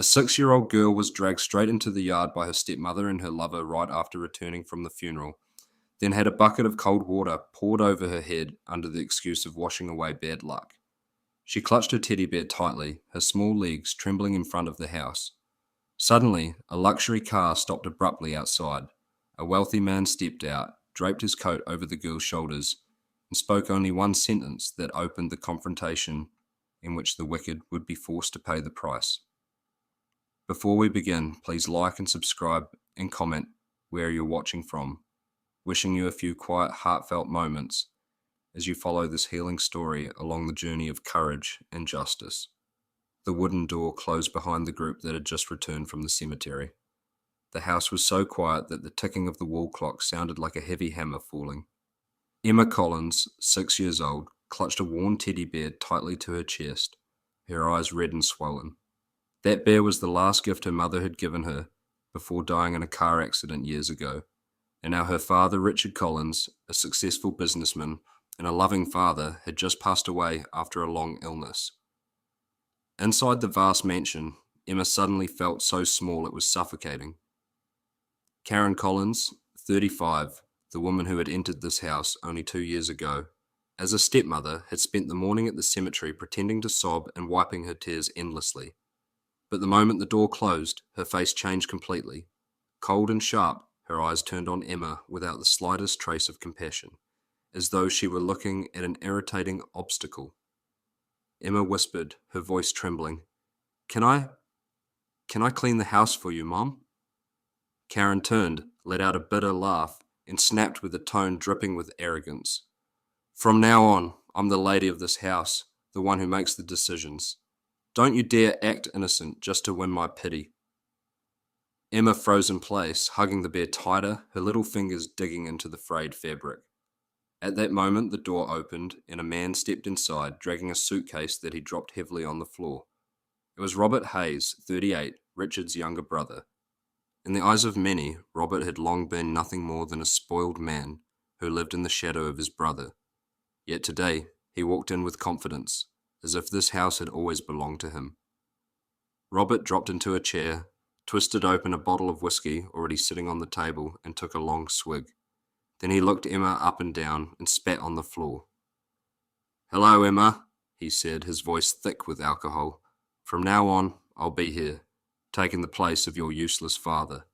6-year-old girl was dragged straight into the yard by her stepmother and her lover right after returning from the funeral, then had a bucket of cold water poured over her head under the excuse of washing away bad luck. She clutched her teddy bear tightly, her small legs trembling in front of the house. Suddenly, a luxury car stopped abruptly outside. A wealthy man stepped out, draped his coat over the girl's shoulders, and spoke only one sentence that opened the confrontation in which the wicked would be forced to pay the price. Before we begin, please like and subscribe and comment where you're watching from. Wishing you a few quiet, heartfelt moments as you follow this healing story along the journey of courage and justice. The wooden door closed behind the group that had just returned from the cemetery. The house was so quiet that the ticking of the wall clock sounded like a heavy hammer falling. Emma Collins, 6 years old, clutched a worn teddy bear tightly to her chest, her eyes red and swollen. That bear was the last gift her mother had given her before dying in a car accident years ago, and now her father, Richard Collins, a successful businessman and a loving father, had just passed away after a long illness. Inside the vast mansion, Emma suddenly felt so small it was suffocating. Karen Collins, 35, the woman who had entered this house only 2 years ago, as a stepmother, had spent the morning at the cemetery pretending to sob and wiping her tears endlessly. But the moment the door closed, her face changed completely. Cold and sharp, her eyes turned on Emma without the slightest trace of compassion, as though she were looking at an irritating obstacle. Emma whispered, her voice trembling, Can I clean the house for you, Mom?" Karen turned, let out a bitter laugh, and snapped with a tone dripping with arrogance. "From now on, I'm the lady of this house, the one who makes the decisions. Don't you dare act innocent just to win my pity." Emma froze in place, hugging the bear tighter, her little fingers digging into the frayed fabric. At that moment, the door opened, and a man stepped inside, dragging a suitcase that he dropped heavily on the floor. It was Robert Hayes, 38, Richard's younger brother. In the eyes of many, Robert had long been nothing more than a spoiled man who lived in the shadow of his brother. Yet today, he walked in with confidence, as if this house had always belonged to him. Robert dropped into a chair, twisted open a bottle of whiskey already sitting on the table, and took a long swig. Then he looked Emma up and down and spat on the floor. "Hello, Emma," he said, his voice thick with alcohol. "From now on, I'll be here, taking the place of your useless father."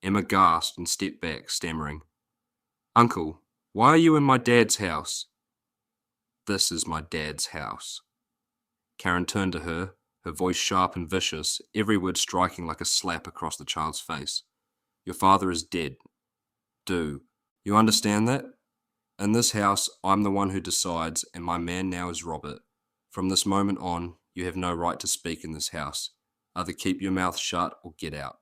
Emma gasped and stepped back, stammering, "Uncle, why are you in my dad's house?" "This is my dad's house." Karen turned to her, her voice sharp and vicious, every word striking like a slap across the child's face. "Your father is dead. Do you understand that? In this house, I'm the one who decides, and my man now is Robert. From this moment on, you have no right to speak in this house. Either keep your mouth shut or get out."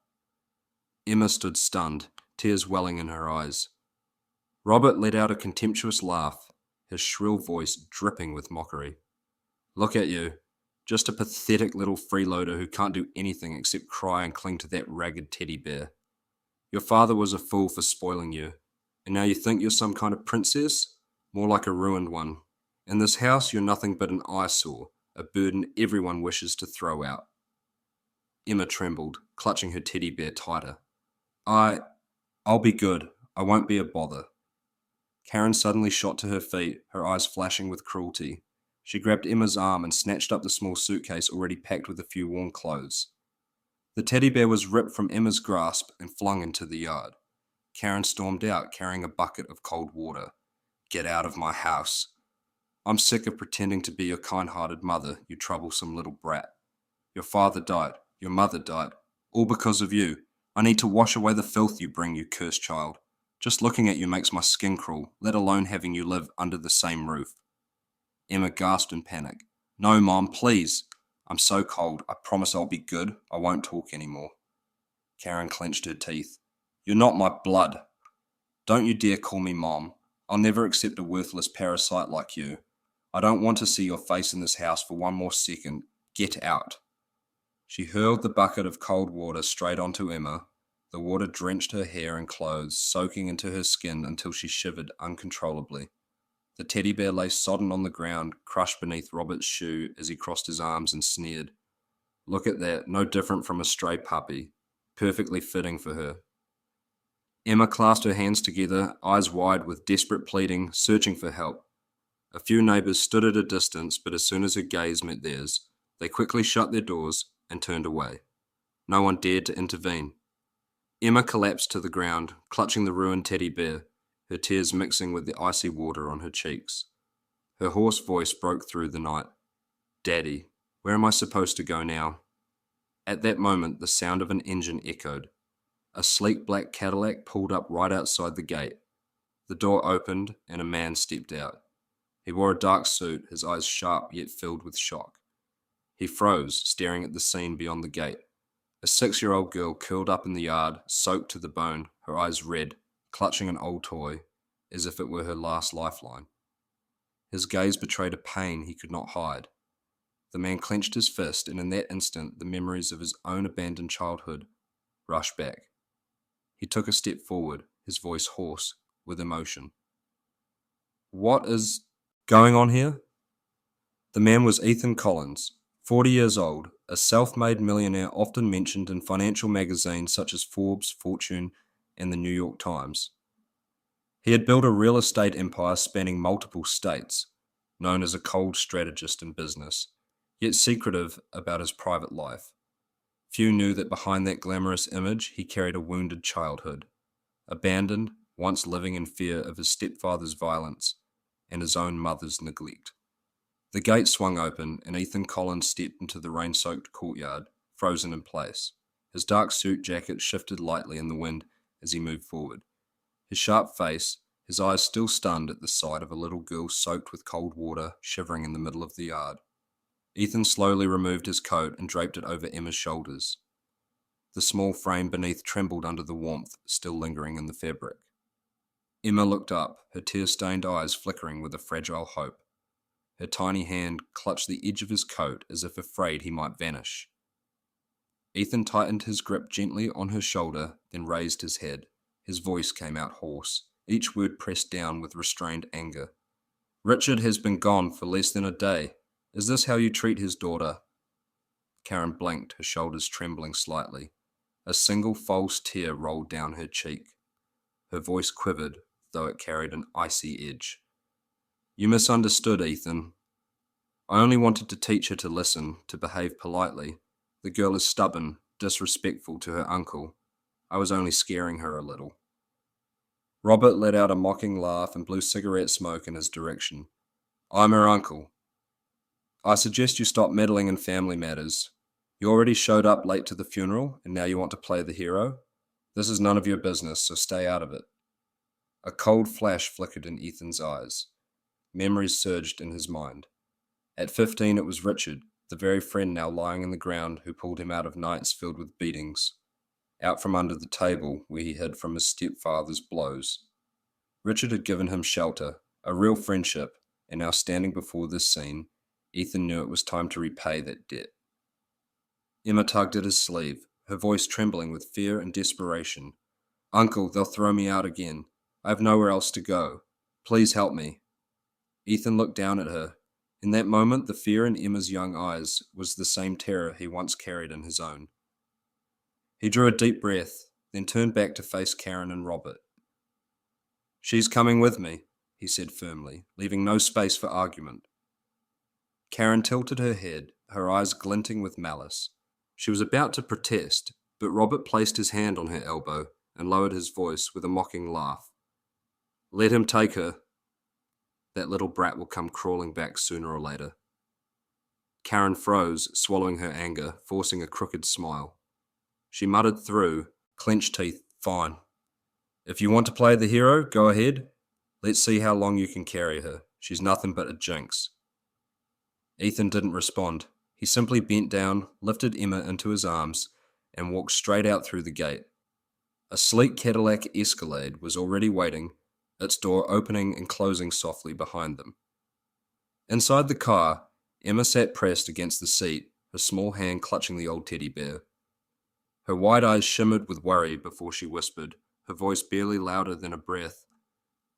Emma stood stunned, tears welling in her eyes. Robert let out a contemptuous laugh, his shrill voice dripping with mockery. "Look at you, just a pathetic little freeloader who can't do anything except cry and cling to that ragged teddy bear. Your father was a fool for spoiling you, and now you think you're some kind of princess? More like a ruined one. In this house, you're nothing but an eyesore, a burden everyone wishes to throw out." Emma trembled, clutching her teddy bear tighter. I'll be good. I won't be a bother." Karen suddenly shot to her feet, her eyes flashing with cruelty. She grabbed Emma's arm and snatched up the small suitcase already packed with a few worn clothes. The teddy bear was ripped from Emma's grasp and flung into the yard. Karen stormed out, carrying a bucket of cold water. "Get out of my house. I'm sick of pretending to be your kind-hearted mother, you troublesome little brat. Your father died, your mother died, all because of you. I need to wash away the filth you bring, you cursed child. Just looking at you makes my skin crawl, let alone having you live under the same roof." Emma gasped in panic. "No, Mom, please. I'm so cold. I promise I'll be good. I won't talk anymore." Karen clenched her teeth. "You're not my blood. Don't you dare call me Mom. I'll never accept a worthless parasite like you. I don't want to see your face in this house for one more second. Get out." She hurled the bucket of cold water straight onto Emma. The water drenched her hair and clothes, soaking into her skin until she shivered uncontrollably. The teddy bear lay sodden on the ground, crushed beneath Robert's shoe as he crossed his arms and sneered. Look at that, no different from a stray puppy. Perfectly fitting for her. Emma clasped her hands together, eyes wide with desperate pleading, searching for help. A few neighbours stood at a distance, but as soon as her gaze met theirs, they quickly shut their doors and turned away. No one dared to intervene. Emma collapsed to the ground, clutching the ruined teddy bear, her tears mixing with the icy water on her cheeks. Her hoarse voice broke through the night. "Daddy, where am I supposed to go now?" At that moment, the sound of an engine echoed. A sleek black Cadillac pulled up right outside the gate. The door opened and a man stepped out. He wore a dark suit, his eyes sharp yet filled with shock. He froze, staring at the scene beyond the gate. A 6-year-old girl curled up in the yard, soaked to the bone, her eyes red, clutching an old toy, as if it were her last lifeline. His gaze betrayed a pain he could not hide. The man clenched his fist, and in that instant the memories of his own abandoned childhood rushed back. He took a step forward, his voice hoarse with emotion. "What is going on here?" The man was Ethan Collins, 40 years old, a self-made millionaire often mentioned in financial magazines such as Forbes, Fortune, and the New York Times. He had built a real estate empire spanning multiple states, known as a cold strategist in business, yet secretive about his private life. Few knew that behind that glamorous image he carried a wounded childhood, abandoned, once living in fear of his stepfather's violence and his own mother's neglect. The gate swung open, and Ethan Collins stepped into the rain-soaked courtyard, frozen in place. His dark suit jacket shifted lightly in the wind as he moved forward. His sharp face, his eyes still stunned at the sight of a little girl soaked with cold water, shivering in the middle of the yard. Ethan slowly removed his coat and draped it over Emma's shoulders. The small frame beneath trembled under the warmth still lingering in the fabric. Emma looked up, her tear-stained eyes flickering with a fragile hope. Her tiny hand clutched the edge of his coat as if afraid he might vanish. Ethan tightened his grip gently on her shoulder, then raised his head. His voice came out hoarse, each word pressed down with restrained anger. "Richard has been gone for less than a day. Is this how you treat his daughter?" Karen blinked, her shoulders trembling slightly. A single false tear rolled down her cheek. Her voice quivered, though it carried an icy edge. "You misunderstood, Ethan. I only wanted to teach her to listen, to behave politely. The girl is stubborn, disrespectful to her uncle. I was only scaring her a little." Robert let out a mocking laugh and blew cigarette smoke in his direction. "I'm her uncle. I suggest you stop meddling in family matters. You already showed up late to the funeral, and now you want to play the hero? This is none of your business, so stay out of it." A cold flash flickered in Ethan's eyes. Memories surged in his mind. At 15, it was Richard, the very friend now lying in the ground, who pulled him out of nights filled with beatings, out from under the table where he hid from his stepfather's blows. Richard had given him shelter, a real friendship, and now standing before this scene, Ethan knew it was time to repay that debt. Emma tugged at his sleeve, her voice trembling with fear and desperation. "Uncle, they'll throw me out again. I have nowhere else to go. Please help me." Ethan looked down at her. In that moment, the fear in Emma's young eyes was the same terror he once carried in his own. He drew a deep breath, then turned back to face Karen and Robert. "She's coming with me," he said firmly, leaving no space for argument. Karen tilted her head, her eyes glinting with malice. She was about to protest, but Robert placed his hand on her elbow and lowered his voice with a mocking laugh. "Let him take her. That little brat will come crawling back sooner or later." Karen froze, swallowing her anger, forcing a crooked smile. She muttered through clenched teeth, "Fine. If you want to play the hero, go ahead. Let's see how long you can carry her. She's nothing but a jinx." Ethan didn't respond. He simply bent down, lifted Emma into his arms, and walked straight out through the gate. A sleek Cadillac Escalade was already waiting, its door opening and closing softly behind them. Inside the car, Emma sat pressed against the seat, her small hand clutching the old teddy bear. Her wide eyes shimmered with worry before she whispered, her voice barely louder than a breath.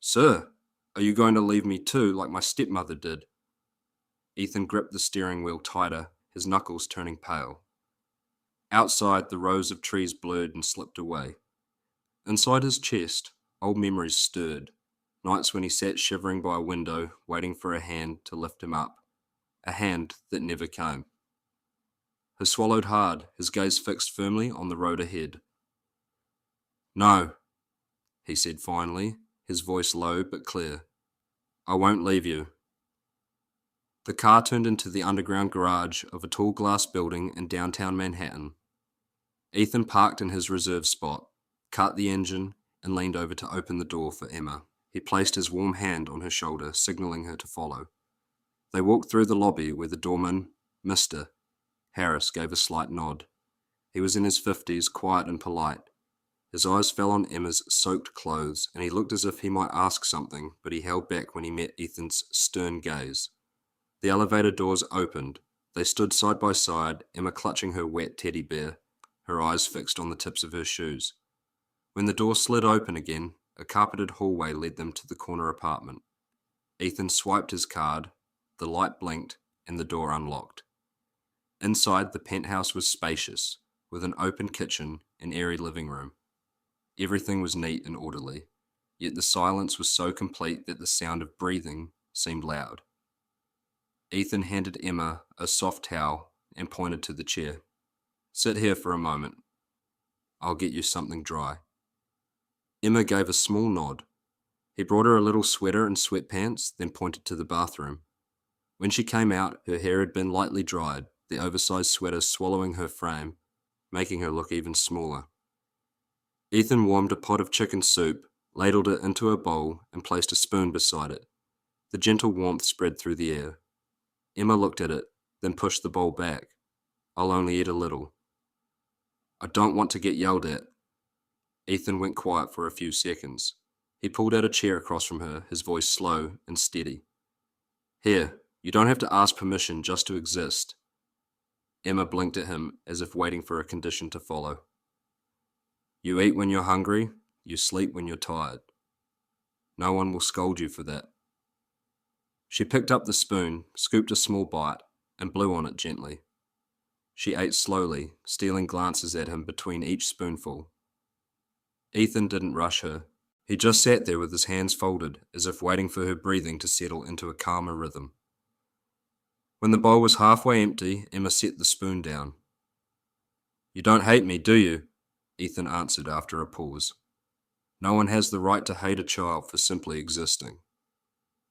"Sir, are you going to leave me too, like my stepmother did?" Ethan gripped the steering wheel tighter, his knuckles turning pale. Outside, the rows of trees blurred and slipped away. Inside his chest, old memories stirred. Nights when he sat shivering by a window, waiting for a hand to lift him up. A hand that never came. He swallowed hard, his gaze fixed firmly on the road ahead. "No," he said finally, his voice low but clear. "I won't leave you." The car turned into the underground garage of a tall glass building in downtown Manhattan. Ethan parked in his reserved spot, cut the engine, and leaned over to open the door for Emma. He placed his warm hand on her shoulder, signaling her to follow. They walked through the lobby where the doorman, Mr. Harris, gave a slight nod. He was in his 50s, quiet and polite. His eyes fell on Emma's soaked clothes, and he looked as if he might ask something, but he held back when he met Ethan's stern gaze. The elevator doors opened. They stood side by side, Emma clutching her wet teddy bear, her eyes fixed on the tips of her shoes. When the door slid open again, a carpeted hallway led them to the corner apartment. Ethan swiped his card, the light blinked, and the door unlocked. Inside, the penthouse was spacious, with an open kitchen and airy living room. Everything was neat and orderly, yet the silence was so complete that the sound of breathing seemed loud. Ethan handed Emma a soft towel and pointed to the chair. "Sit here for a moment. I'll get you something dry." Emma gave a small nod. He brought her a little sweater and sweatpants, then pointed to the bathroom. When she came out, her hair had been lightly dried, the oversized sweater swallowing her frame, making her look even smaller. Ethan warmed a pot of chicken soup, ladled it into a bowl, and placed a spoon beside it. The gentle warmth spread through the air. Emma looked at it, then pushed the bowl back. "I'll only eat a little." "I don't want to get yelled at." Ethan went quiet for a few seconds. He pulled out a chair across from her, his voice slow and steady. "Here, you don't have to ask permission just to exist." Emma blinked at him as if waiting for a condition to follow. "You eat when you're hungry, you sleep when you're tired. No one will scold you for that." She picked up the spoon, scooped a small bite, and blew on it gently. She ate slowly, stealing glances at him between each spoonful. Ethan didn't rush her. He just sat there with his hands folded, as if waiting for her breathing to settle into a calmer rhythm. When the bowl was halfway empty, Emma set the spoon down. "You don't hate me, do you?" Ethan answered after a pause. "No one has the right to hate a child for simply existing."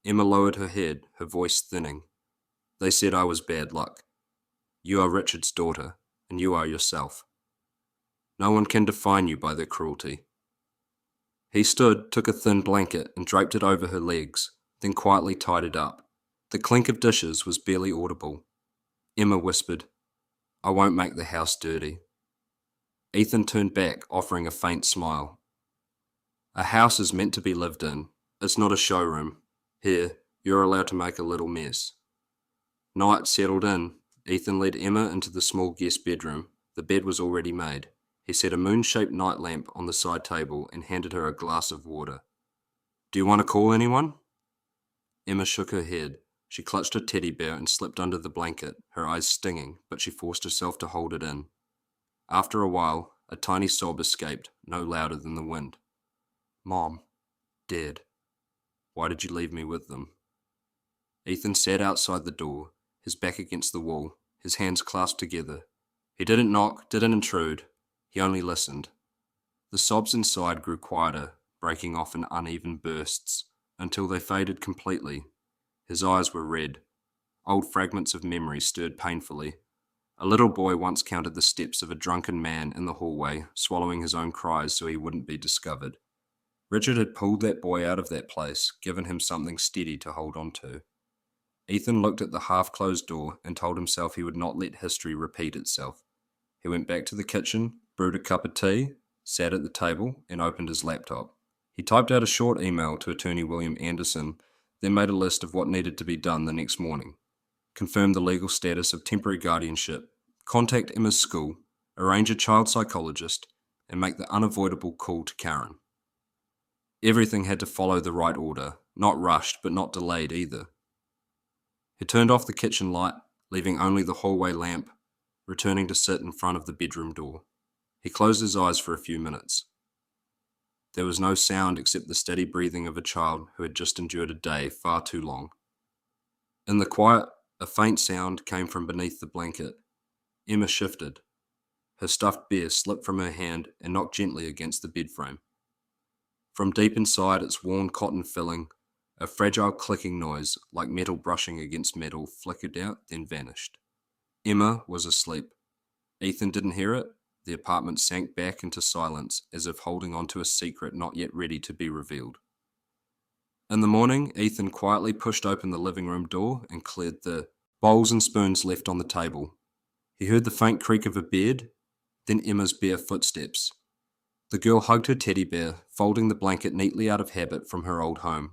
Emma lowered her head, her voice thinning. "They said I was bad luck. You are Richard's daughter, and you are yourself. No one can define you by their cruelty." He stood, took a thin blanket, and draped it over her legs, then quietly tied it up. The clink of dishes was barely audible. Emma whispered, "I won't make the house dirty." Ethan turned back, offering a faint smile. "A house is meant to be lived in. It's not a showroom. Here, you're allowed to make a little mess." Night settled in. Ethan led Emma into the small guest bedroom. The bed was already made. He set a moon-shaped night lamp on the side table and handed her a glass of water. "Do you want to call anyone?" Emma shook her head. She clutched her teddy bear and slipped under the blanket, her eyes stinging, but she forced herself to hold it in. After a while, a tiny sob escaped, no louder than the wind. "Mom. Dad. Why did you leave me with them?" Ethan sat outside the door, his back against the wall, his hands clasped together. He didn't knock, didn't intrude. He only listened. The sobs inside grew quieter, breaking off in uneven bursts, until they faded completely. His eyes were red. Old fragments of memory stirred painfully. A little boy once counted the steps of a drunken man in the hallway, swallowing his own cries so he wouldn't be discovered. Richard had pulled that boy out of that place, given him something steady to hold on to. Ethan looked at the half-closed door and told himself he would not let history repeat itself. He went back to the kitchen, brewed a cup of tea, sat at the table, and opened his laptop. He typed out a short email to attorney William Anderson, then made a list of what needed to be done the next morning. Confirm the legal status of temporary guardianship, contact Emma's school, arrange a child psychologist, and make the unavoidable call to Karen. Everything had to follow the right order, not rushed but not delayed either. He turned off the kitchen light, leaving only the hallway lamp, returning to sit in front of the bedroom door. He closed his eyes for a few minutes. There was no sound except the steady breathing of a child who had just endured a day far too long. In the quiet, a faint sound came from beneath the blanket. Emma shifted. Her stuffed bear slipped from her hand and knocked gently against the bed frame. From deep inside its worn cotton filling, a fragile clicking noise, like metal brushing against metal, flickered out, then vanished. Emma was asleep. Ethan didn't hear it. The apartment sank back into silence, as if holding on to a secret not yet ready to be revealed. In the morning, Ethan quietly pushed open the living room door and cleared the bowls and spoons left on the table. He heard the faint creak of a bed, then Emma's bare footsteps. The girl hugged her teddy bear, folding the blanket neatly out of habit from her old home.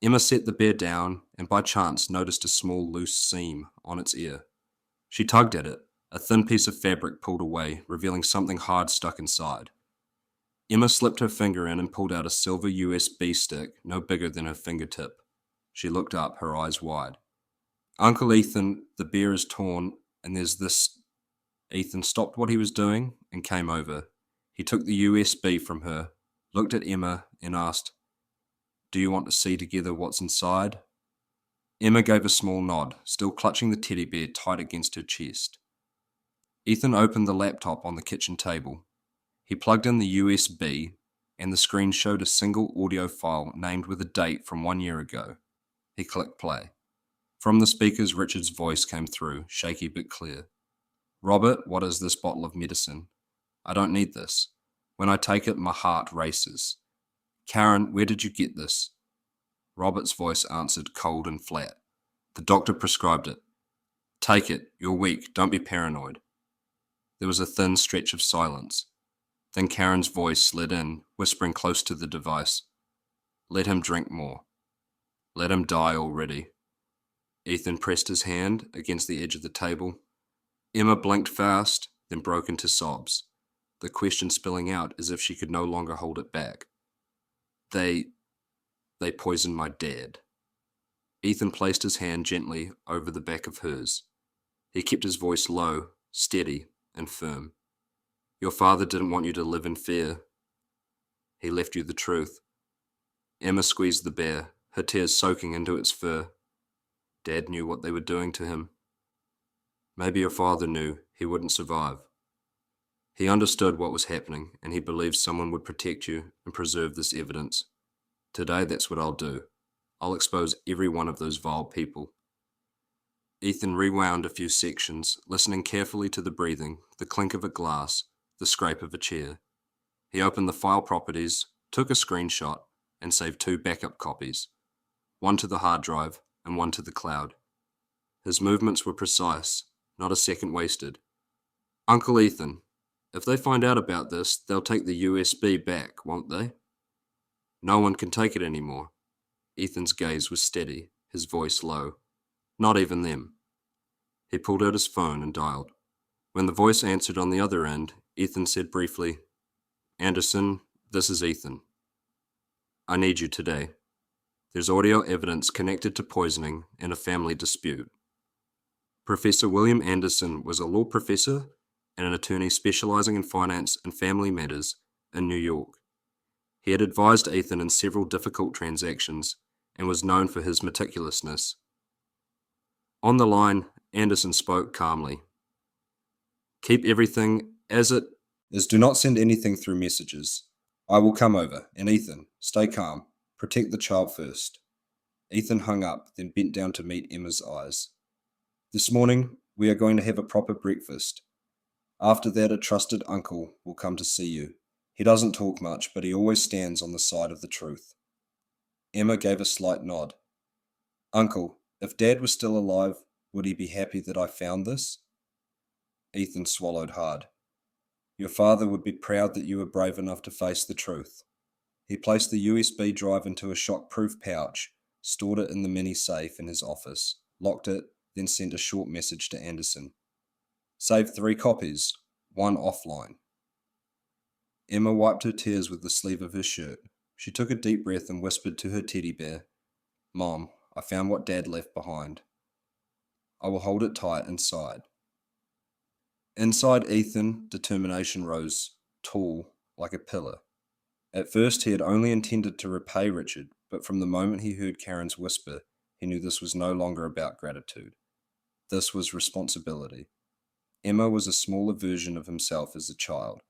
Emma set the bear down and by chance noticed a small loose seam on its ear. She tugged at it. A thin piece of fabric pulled away, revealing something hard stuck inside. Emma slipped her finger in and pulled out a silver USB stick no bigger than her fingertip. She looked up, her eyes wide. Uncle Ethan, the bear is torn, and there's this... Ethan stopped what he was doing and came over. He took the USB from her, looked at Emma, and asked, "Do you want to see together what's inside?" Emma gave a small nod, still clutching the teddy bear tight against her chest. Ethan opened the laptop on the kitchen table. He plugged in the USB, and the screen showed a single audio file named with a date from 1 year ago. He clicked play. From the speakers, Richard's voice came through, shaky but clear. "Robert, what is this bottle of medicine? I don't need this. When I take it, my heart races. Karen, where did you get this?" Robert's voice answered cold and flat. "The doctor prescribed it. Take it. You're weak. Don't be paranoid." There was a thin stretch of silence. Then Karen's voice slid in, whispering close to the device. "Let him drink more. Let him die already." Ethan pressed his hand against the edge of the table. Emma blinked fast, then broke into sobs, the question spilling out as if she could no longer hold it back. They poisoned my dad." Ethan placed his hand gently over the back of hers. He kept his voice low, steady, and firm. "Your father didn't want you to live in fear. He left you the truth." Emma squeezed the bear, her tears soaking into its fur. "Dad knew what they were doing to him. Maybe your father knew he wouldn't survive. He understood what was happening, and he believed someone would protect you and preserve this evidence. Today, that's what I'll do. I'll expose every one of those vile people." Ethan rewound a few sections, listening carefully to the breathing, the clink of a glass, the scrape of a chair. He opened the file properties, took a screenshot, and saved 2 backup copies, one to the hard drive and one to the cloud. His movements were precise, not a second wasted. "Uncle Ethan, if they find out about this, they'll take the USB back, won't they?" "No one can take it anymore." Ethan's gaze was steady, his voice low. "Not even them." He pulled out his phone and dialed. When the voice answered on the other end, Ethan said briefly, "Anderson, this is Ethan. I need you today. There's audio evidence connected to poisoning in a family dispute." Professor William Anderson was a law professor and an attorney specializing in finance and family matters in New York. He had advised Ethan in several difficult transactions and was known for his meticulousness. On the line, Anderson spoke calmly. "Keep everything as it is. Do not send anything through messages. I will come over, and Ethan, stay calm. Protect the child first." Ethan hung up, then bent down to meet Emma's eyes. "This morning, we are going to have a proper breakfast. After that, a trusted uncle will come to see you. He doesn't talk much, but he always stands on the side of the truth." Emma gave a slight nod. "Uncle, if Dad was still alive, would he be happy that I found this?" Ethan swallowed hard. "Your father would be proud that you were brave enough to face the truth." He placed the USB drive into a shock-proof pouch, stored it in the mini safe in his office, locked it, then sent a short message to Anderson. "Save 3 copies, 1 offline." Emma wiped her tears with the sleeve of her shirt. She took a deep breath and whispered to her teddy bear, "Mom, I found what Dad left behind. I will hold it tight inside." Inside Ethan, determination rose, tall, like a pillar. At first, he had only intended to repay Richard, but from the moment he heard Karen's whisper, he knew this was no longer about gratitude. This was responsibility. Emma was a smaller version of himself as a child,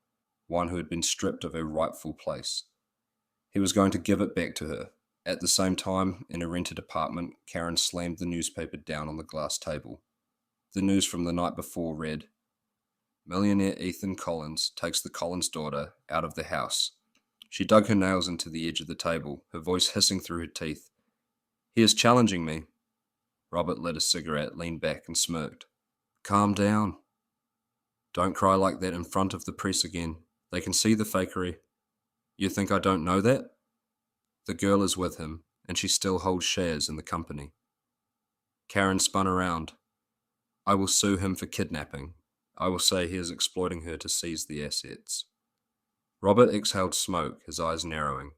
one who had been stripped of her rightful place. He was going to give it back to her. At the same time, in a rented apartment, Karen slammed the newspaper down on the glass table. The news from the night before read, Millionaire Ethan Collins takes the Collins daughter out of the house. She dug her nails into the edge of the table, her voice hissing through her teeth. He is challenging me. Robert lit a cigarette, leaned back and smirked. Calm down. Don't cry like that in front of the press again. They can see the fakery. You think I don't know that? The girl is with him, and she still holds shares in the company. Karen spun around. I will sue him for kidnapping. I will say he is exploiting her to seize the assets. Robert exhaled smoke, his eyes narrowing.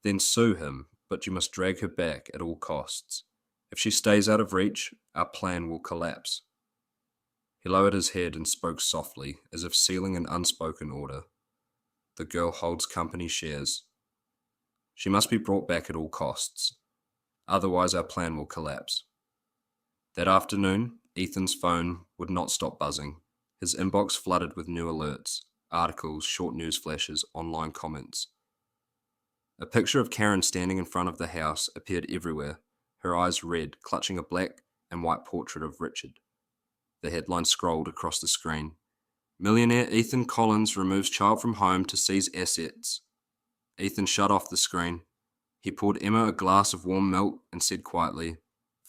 Then sue him, but you must drag her back at all costs. If she stays out of reach, our plan will collapse. He lowered his head and spoke softly, as if sealing an unspoken order. The girl holds company shares. She must be brought back at all costs. Otherwise, our plan will collapse. That afternoon, Ethan's phone would not stop buzzing. His inbox flooded with new alerts, articles, short news flashes, online comments. A picture of Karen standing in front of the house appeared everywhere, her eyes red, clutching a black and white portrait of Richard. The headline scrolled across the screen. Millionaire Ethan Collins removes child from home to seize assets. Ethan shut off the screen. He poured Emma a glass of warm milk and said quietly,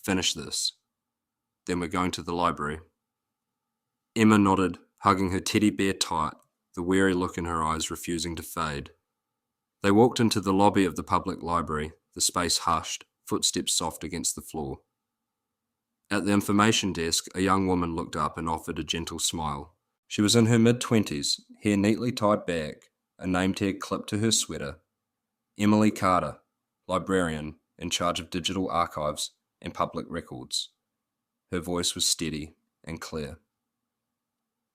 Finish this. Then we're going to the library. Emma nodded, hugging her teddy bear tight, the weary look in her eyes refusing to fade. They walked into the lobby of the public library, the space hushed, footsteps soft against the floor. At the information desk, a young woman looked up and offered a gentle smile. She was in her mid-20s, hair neatly tied back, a name tag clipped to her sweater. Emily Carter, librarian, in charge of digital archives and public records. Her voice was steady and clear.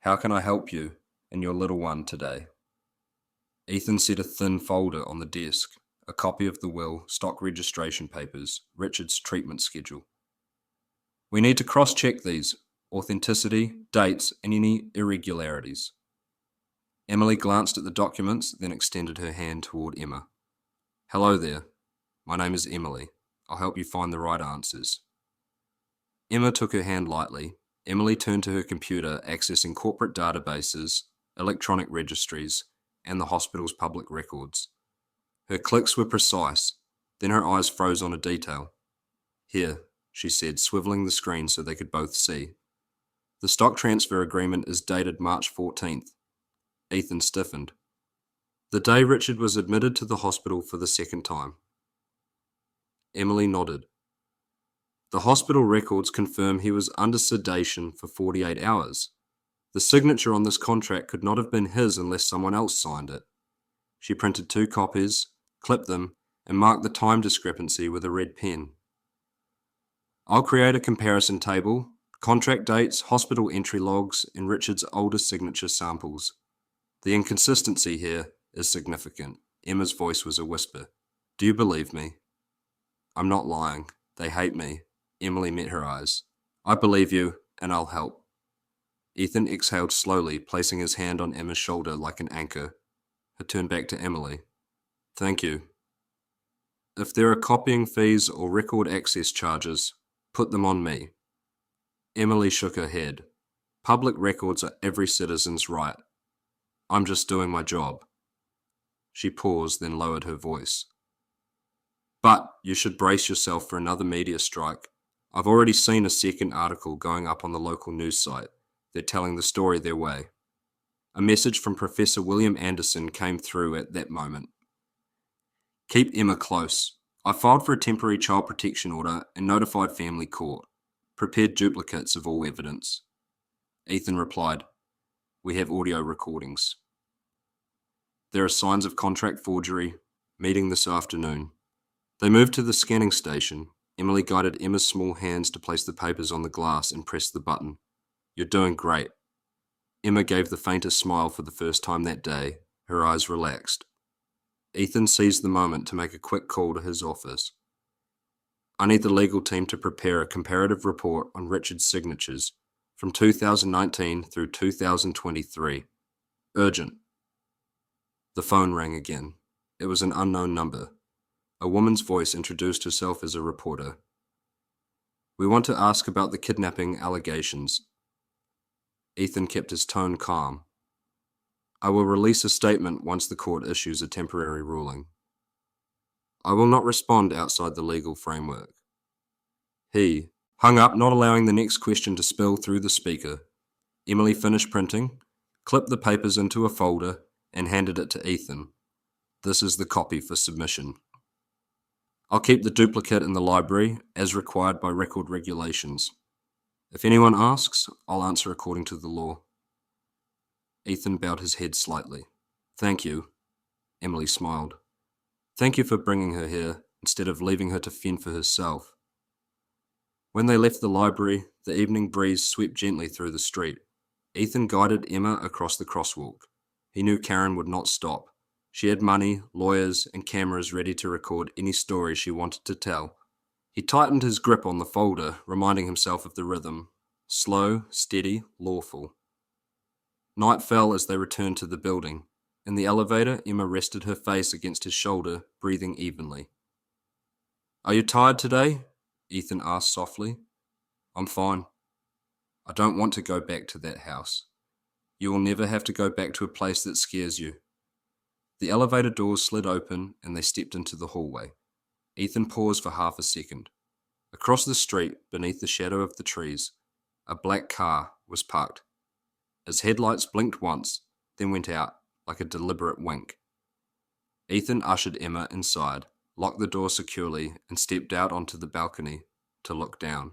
How can I help you and your little one today? Ethan set a thin folder on the desk, a copy of the will, stock registration papers, Richard's treatment schedule. We need to cross-check these, authenticity, dates, and any irregularities. Emily glanced at the documents, then extended her hand toward Emma. Hello there. My name is Emily. I'll help you find the right answers. Emma took her hand lightly. Emily turned to her computer, accessing corporate databases, electronic registries, and the hospital's public records. Her clicks were precise, then her eyes froze on a detail. Here, she said, swiveling the screen so they could both see. The stock transfer agreement is dated March 14th. Ethan stiffened. The day Richard was admitted to the hospital for the second time. Emily nodded. The hospital records confirm he was under sedation for 48 hours. The signature on this contract could not have been his unless someone else signed it. She printed 2 copies, clipped them, and marked the time discrepancy with a red pen. I'll create a comparison table, contract dates, hospital entry logs, and Richard's older signature samples. The inconsistency here is significant. Emma's voice was a whisper. Do you believe me? I'm not lying. They hate me. Emily met her eyes. I believe you, and I'll help. Ethan exhaled slowly, placing his hand on Emma's shoulder like an anchor. He turned back to Emily. Thank you. If there are copying fees or record access charges, put them on me. Emily shook her head. Public records are every citizen's right. I'm just doing my job. She paused, then lowered her voice. But you should brace yourself for another media strike. I've already seen a second article going up on the local news site. They're telling the story their way. A message from Professor William Anderson came through at that moment. Keep Emma close. I filed for a temporary child protection order and notified family court. Prepared duplicates of all evidence. Ethan replied, We have audio recordings. There are signs of contract forgery. Meeting this afternoon. They moved to the scanning station. Emily guided Emma's small hands to place the papers on the glass and pressed the button. You're doing great. Emma gave the faintest smile for the first time that day. Her eyes relaxed. Ethan seized the moment to make a quick call to his office. I need the legal team to prepare a comparative report on Richard's signatures from 2019 through 2023. Urgent. The phone rang again. It was an unknown number. A woman's voice introduced herself as a reporter. We want to ask about the kidnapping allegations. Ethan kept his tone calm. I will release a statement once the court issues a temporary ruling. I will not respond outside the legal framework. He hung up, not allowing the next question to spill through the speaker. Emily finished printing, clipped the papers into a folder, and handed it to Ethan. This is the copy for submission. I'll keep the duplicate in the library, as required by record regulations. If anyone asks, I'll answer according to the law. Ethan bowed his head slightly. Thank you. Emily smiled. Thank you for bringing her here, instead of leaving her to fend for herself. When they left the library, the evening breeze swept gently through the street. Ethan guided Emma across the crosswalk. He knew Karen would not stop. She had money, lawyers, and cameras ready to record any story she wanted to tell. He tightened his grip on the folder, reminding himself of the rhythm. Slow, steady, lawful. Night fell as they returned to the building. In the elevator, Emma rested her face against his shoulder, breathing evenly. Are you tired today? Ethan asked softly. I'm fine. I don't want to go back to that house. You will never have to go back to a place that scares you. The elevator doors slid open and they stepped into the hallway. Ethan paused for half a second. Across the street, beneath the shadow of the trees, a black car was parked. Its headlights blinked once, then went out like a deliberate wink. Ethan ushered Emma inside, locked the door securely, and stepped out onto the balcony to look down.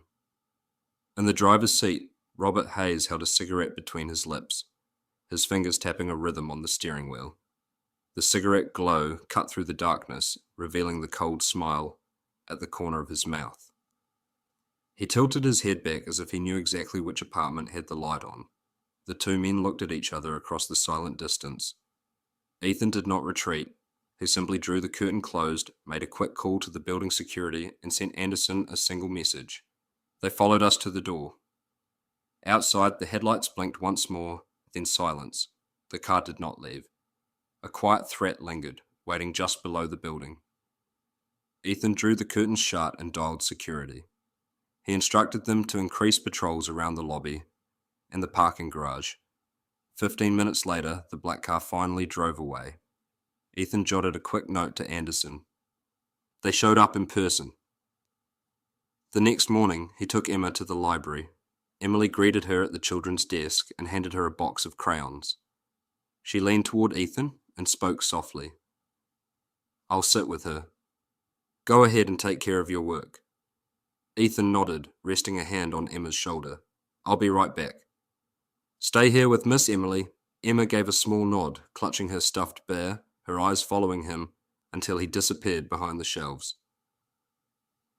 In the driver's seat, Robert Hayes held a cigarette between his lips, his fingers tapping a rhythm on the steering wheel. The cigarette glow cut through the darkness, revealing the cold smile at the corner of his mouth. He tilted his head back as if he knew exactly which apartment had the light on. The two men looked at each other across the silent distance. Ethan did not retreat. He simply drew the curtain closed, made a quick call to the building security, and sent Anderson a single message. They followed us to the door. Outside, the headlights blinked once more, then silence. The car did not leave. A quiet threat lingered, waiting just below the building. Ethan drew the curtains shut and dialed security. He instructed them to increase patrols around the lobby and the parking garage. 15 minutes later, the black car finally drove away. Ethan jotted a quick note to Anderson. They showed up in person. The next morning, he took Emma to the library. Emily greeted her at the children's desk and handed her a box of crayons. She leaned toward Ethan and spoke softly. I'll sit with her. Go ahead and take care of your work. Ethan nodded, resting a hand on Emma's shoulder. I'll be right back. Stay here with Miss Emily. Emma gave a small nod, clutching her stuffed bear, her eyes following him until he disappeared behind the shelves.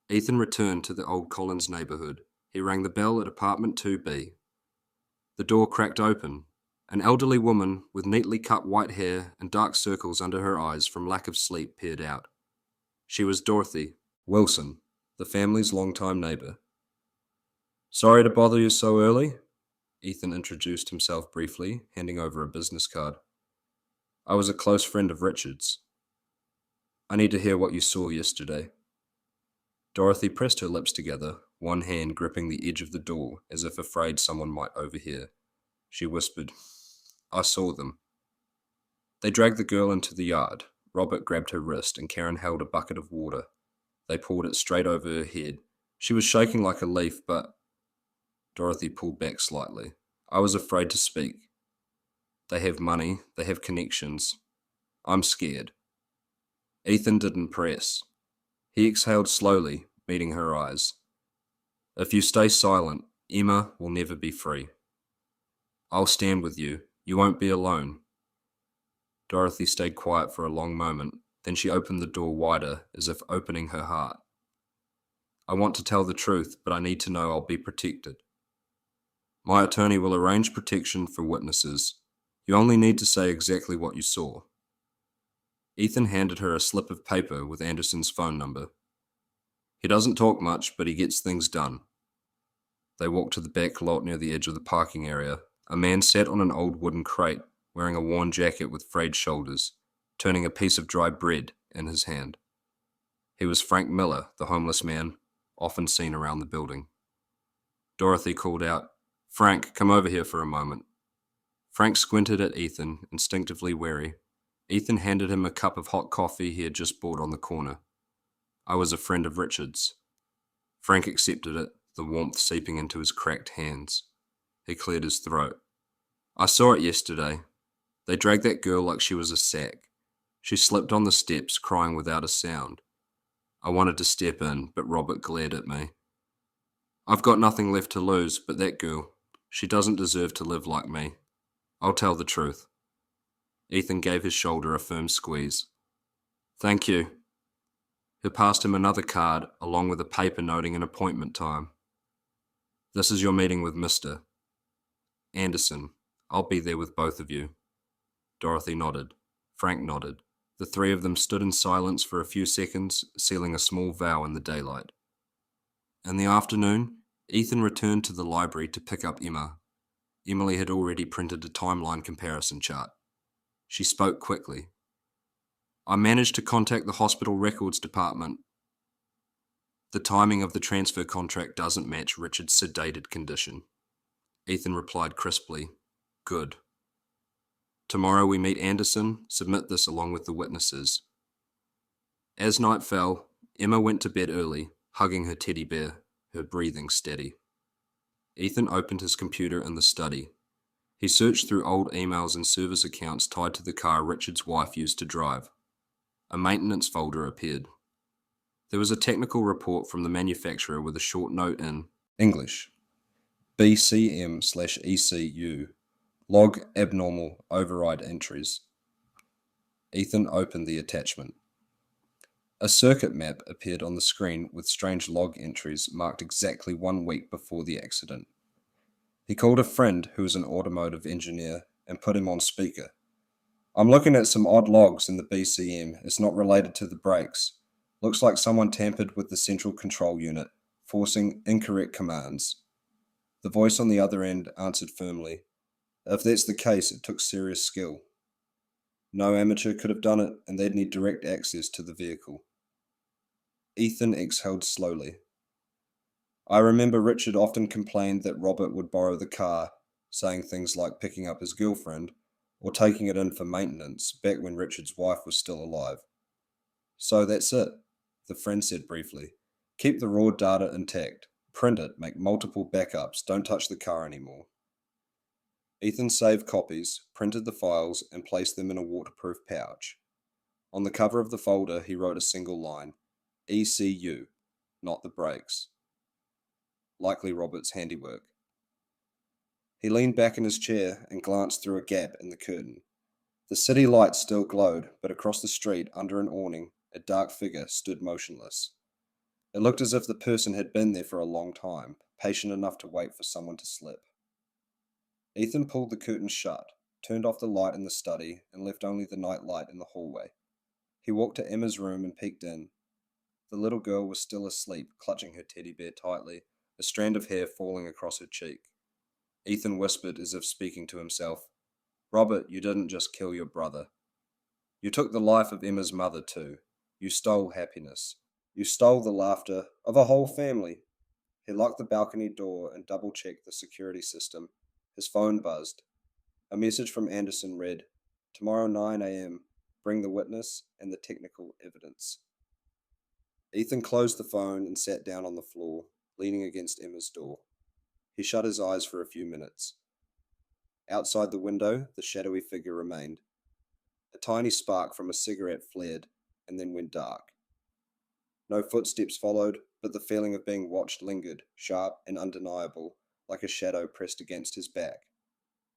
Ethan returned to the old Collins neighborhood. He rang the bell at apartment 2B. The door cracked open. An elderly woman with neatly cut white hair and dark circles under her eyes from lack of sleep peered out. She was Dorothy Wilson, the family's longtime neighbor. Sorry to bother you so early, Ethan introduced himself briefly, handing over a business card. I was a close friend of Richard's. I need to hear what you saw yesterday. Dorothy pressed her lips together, one hand gripping the edge of the door as if afraid someone might overhear. She whispered, I saw them. They dragged the girl into the yard. Robert grabbed her wrist and Karen held a bucket of water. They poured it straight over her head. She was shaking like a leaf, but... Dorothy pulled back slightly. I was afraid to speak. They have money, they have connections. I'm scared. Ethan didn't press. He exhaled slowly, meeting her eyes. If you stay silent, Emma will never be free. I'll stand with you. You won't be alone. Dorothy stayed quiet for a long moment, then she opened the door wider, as if opening her heart. I want to tell the truth, but I need to know I'll be protected. My attorney will arrange protection for witnesses. You only need to say exactly what you saw. Ethan handed her a slip of paper with Anderson's phone number. He doesn't talk much, but he gets things done. They walked to the back lot near the edge of the parking area. A man sat on an old wooden crate, wearing a worn jacket with frayed shoulders, turning a piece of dry bread in his hand. He was Frank Miller, the homeless man, often seen around the building. Dorothy called out, "Frank, come over here for a moment." Frank squinted at Ethan, instinctively wary. Ethan handed him a cup of hot coffee he had just bought on the corner. "I was a friend of Richard's." Frank accepted it, the warmth seeping into his cracked hands. He cleared his throat. "I saw it yesterday. They dragged that girl like she was a sack. She slipped on the steps, crying without a sound. I wanted to step in, but Robert glared at me. I've got nothing left to lose, but that girl, she doesn't deserve to live like me. I'll tell the truth." Ethan gave his shoulder a firm squeeze. "Thank you." He passed him another card, along with a paper noting an appointment time. "This is your meeting with Mr. Anderson. I'll be there with both of you." Dorothy nodded. Frank nodded. The three of them stood in silence for a few seconds, sealing a small vow in the daylight. In the afternoon, Ethan returned to the library to pick up Emma. Emily had already printed a timeline comparison chart. She spoke quickly. "I managed to contact the hospital records department. The timing of the transfer contract doesn't match Richard's sedated condition." Ethan replied crisply, "Good. Tomorrow we meet Anderson, submit this along with the witnesses." As night fell, Emma went to bed early, hugging her teddy bear, her breathing steady. Ethan opened his computer in the study. He searched through old emails and service accounts tied to the car Richard's wife used to drive. A maintenance folder appeared. There was a technical report from the manufacturer with a short note in English. BCM/ECU. Log abnormal override entries. Ethan opened the attachment. A circuit map appeared on the screen with strange log entries marked exactly 1 week before the accident. He called a friend who was an automotive engineer and put him on speaker. "I'm looking at some odd logs in the BCM. It's not related to the brakes. Looks like someone tampered with the central control unit, forcing incorrect commands." The voice on the other end answered firmly. "If that's the case, it took serious skill. No amateur could have done it, and they'd need direct access to the vehicle." Ethan exhaled slowly. "I remember Richard often complained that Robert would borrow the car, saying things like picking up his girlfriend or taking it in for maintenance back when Richard's wife was still alive." "So that's it," the friend said briefly. "Keep the raw data intact. Print it, make multiple backups, don't touch the car anymore." Ethan saved copies, printed the files, and placed them in a waterproof pouch. On the cover of the folder, he wrote a single line, "ECU, not the brakes." Likely Robert's handiwork. He leaned back in his chair and glanced through a gap in the curtain. The city lights still glowed, but across the street, under an awning, a dark figure stood motionless. It looked as if the person had been there for a long time, patient enough to wait for someone to slip. Ethan pulled the curtains shut, turned off the light in the study, and left only the night light in the hallway. He walked to Emma's room and peeked in. The little girl was still asleep, clutching her teddy bear tightly, a strand of hair falling across her cheek. Ethan whispered as if speaking to himself, "Robert, you didn't just kill your brother. You took the life of Emma's mother too. You stole happiness. You stole the laughter of a whole family." He locked the balcony door and double-checked the security system. His phone buzzed. A message from Anderson read, "Tomorrow 9 a.m. Bring the witness and the technical evidence." Ethan closed the phone and sat down on the floor, leaning against Emma's door. He shut his eyes for a few minutes. Outside the window, the shadowy figure remained. A tiny spark from a cigarette flared and then went dark. No footsteps followed, but the feeling of being watched lingered, sharp and undeniable, like a shadow pressed against his back.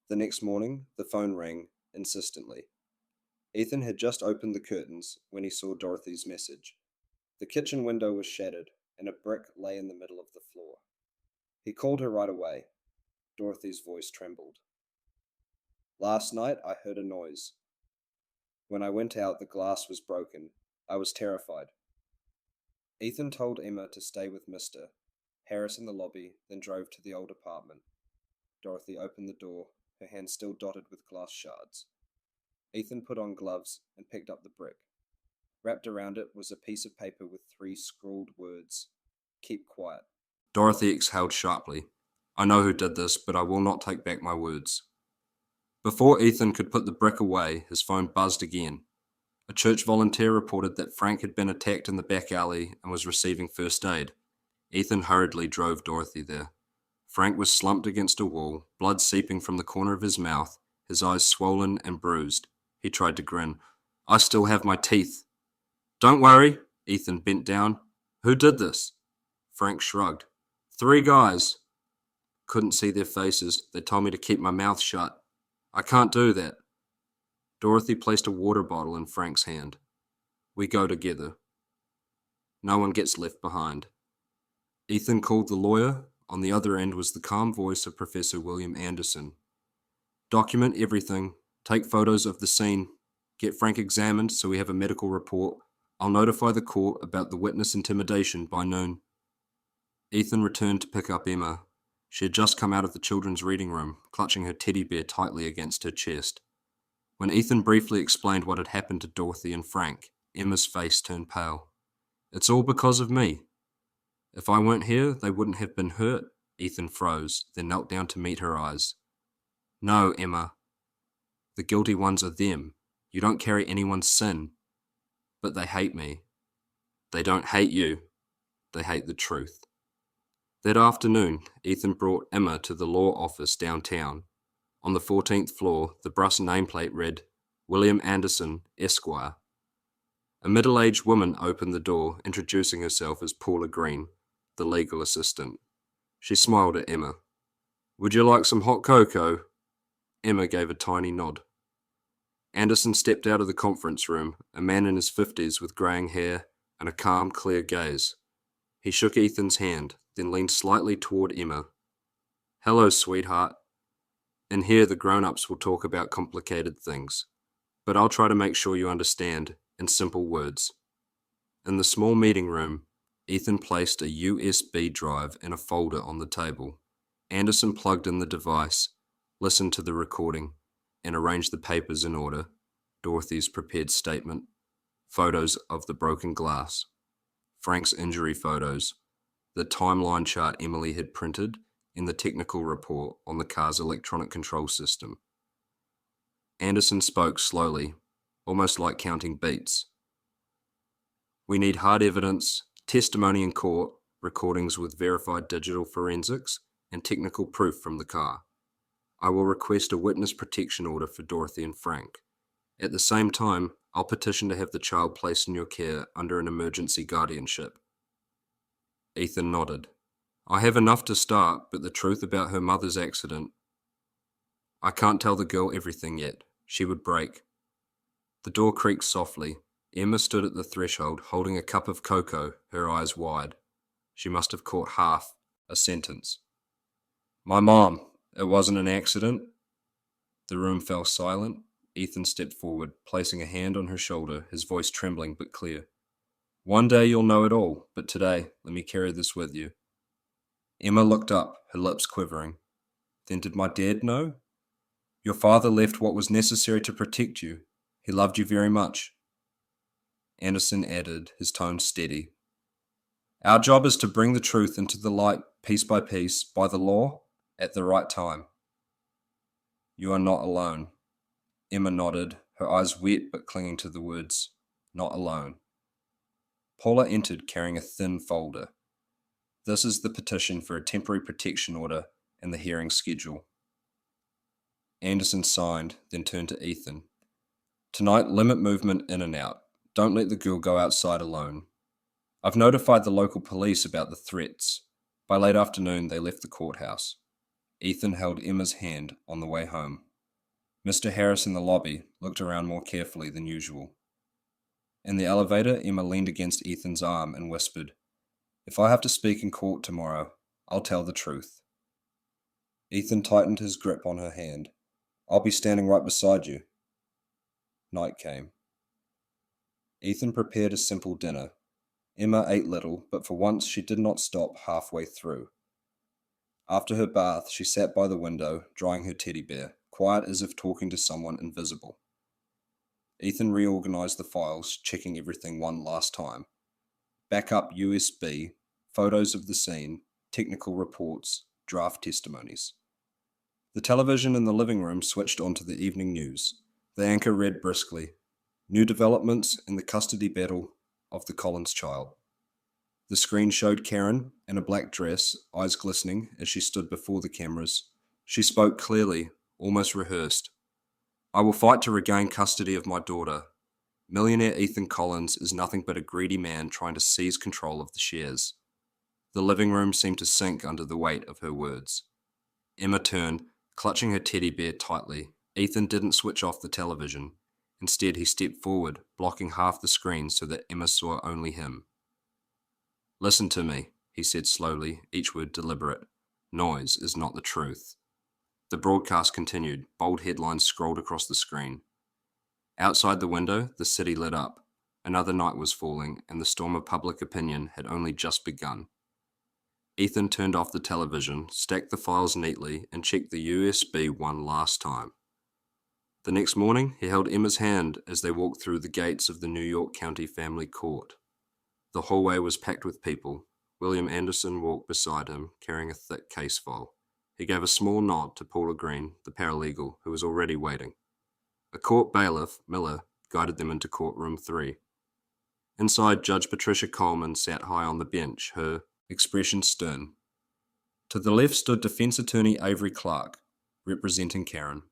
The next morning, the phone rang, insistently. Ethan had just opened the curtains when he saw Dorothy's message. The kitchen window was shattered, and a brick lay in the middle of the floor. He called her right away. Dorothy's voice trembled. Last night I heard a noise. When I went out, the glass was broken. I was terrified. Ethan told Emma to stay with Mr. Harris in the lobby, then drove to the old apartment. Dorothy opened the door, her hand still dotted with glass shards. Ethan put on gloves and picked up the brick. Wrapped around it was a piece of paper with 3 scrawled words. Keep quiet. Dorothy exhaled sharply. I know who did this, but I will not take back my words. Before Ethan could put the brick away, his phone buzzed again. A church volunteer reported that Frank had been attacked in the back alley and was receiving first aid. Ethan hurriedly drove Dorothy there. Frank was slumped against a wall, blood seeping from the corner of his mouth, his eyes swollen and bruised. He tried to grin. I still have my teeth. Don't worry. Ethan bent down. Who did this? Frank shrugged. 3 guys. Couldn't see their faces. They told me to keep my mouth shut. I can't do that. Dorothy placed a water bottle in Frank's hand. We go together. No one gets left behind. Ethan called the lawyer. On the other end was the calm voice of Professor William Anderson. Document everything. Take photos of the scene. Get Frank examined so we have a medical report. I'll notify the court about the witness intimidation by noon. Ethan returned to pick up Emma. She had just come out of the children's reading room, clutching her teddy bear tightly against her chest. When Ethan briefly explained what had happened to Dorothy and Frank, Emma's face turned pale. It's all because of me. If I weren't here, they wouldn't have been hurt. Ethan froze, then knelt down to meet her eyes. No, Emma. The guilty ones are them. You don't carry anyone's sin. But they hate me. They don't hate you. They hate the truth. That afternoon, Ethan brought Emma to the law office downtown. On the 14th floor, the brass nameplate read, William Anderson, Esquire. A middle-aged woman opened the door, introducing herself as Paula Green, the legal assistant. She smiled at Emma. Would you like some hot cocoa? Emma gave a tiny nod. Anderson stepped out of the conference room, a man in his 50s with greying hair and a calm, clear gaze. He shook Ethan's hand, then leaned slightly toward Emma. Hello, sweetheart. In here, the grown-ups will talk about complicated things, but I'll try to make sure you understand in simple words. In the small meeting room, Ethan placed a USB drive in a folder on the table. Anderson plugged in the device, listened to the recording, and arranged the papers in order. Dorothy's prepared statement, photos of the broken glass, Frank's injury photos, the timeline chart Emily had printed, and the technical report on the car's electronic control system. Anderson spoke slowly, almost like counting beats. We need hard evidence, testimony in court, recordings with verified digital forensics, and technical proof from the car. I will request a witness protection order for Dorothy and Frank. At the same time, I'll petition to have the child placed in your care under an emergency guardianship. Ethan nodded. I have enough to start, but the truth about her mother's accident. I can't tell the girl everything yet. She would break. The door creaked softly. Emma stood at the threshold, holding a cup of cocoa, her eyes wide. She must have caught half a sentence. My mom. It wasn't an accident. The room fell silent. Ethan stepped forward, placing a hand on her shoulder, his voice trembling but clear. One day you'll know it all, but today, let me carry this with you. Emma looked up, her lips quivering. Then did my dad know? Your father left what was necessary to protect you. He loved you very much. Anderson added, his tone steady. Our job is to bring the truth into the light, piece by piece, by the law, at the right time. You are not alone. Emma nodded, her eyes wet but clinging to the words, not alone. Paula entered carrying a thin folder. This is the petition for a temporary protection order and the hearing schedule. Anderson signed, then turned to Ethan. Tonight, limit movement in and out. Don't let the girl go outside alone. I've notified the local police about the threats. By late afternoon, they left the courthouse. Ethan held Emma's hand on the way home. Mr. Harris in the lobby looked around more carefully than usual. In the elevator, Emma leaned against Ethan's arm and whispered, If I have to speak in court tomorrow, I'll tell the truth. Ethan tightened his grip on her hand. I'll be standing right beside you. Night came. Ethan prepared a simple dinner. Emma ate little, but for once she did not stop halfway through. After her bath, she sat by the window, drying her teddy bear, quiet as if talking to someone invisible. Ethan reorganized the files, checking everything one last time. Backup USB, photos of the scene, technical reports, draft testimonies. The television in the living room switched on to the evening news. The anchor read briskly, "New developments in the custody battle of the Collins child." The screen showed Karen, in a black dress, eyes glistening as she stood before the cameras. She spoke clearly, almost rehearsed. "I will fight to regain custody of my daughter. Millionaire Ethan Collins is nothing but a greedy man trying to seize control of the shares." The living room seemed to sink under the weight of her words. Emma turned, clutching her teddy bear tightly. Ethan didn't switch off the television. Instead, he stepped forward, blocking half the screen so that Emma saw only him. "Listen to me," he said slowly, each word deliberate. "Noise is not the truth." The broadcast continued, bold headlines scrolled across the screen. Outside the window, the city lit up. Another night was falling, and the storm of public opinion had only just begun. Ethan turned off the television, stacked the files neatly, and checked the USB one last time. The next morning, he held Emma's hand as they walked through the gates of the New York County Family Court. The hallway was packed with people. William Anderson walked beside him, carrying a thick case file. He gave a small nod to Paula Green, the paralegal, who was already waiting. A court bailiff, Miller, guided them into courtroom 3. Inside, Judge Patricia Coleman sat high on the bench, her expression stern. To the left stood defense attorney Avery Clark, representing Karen.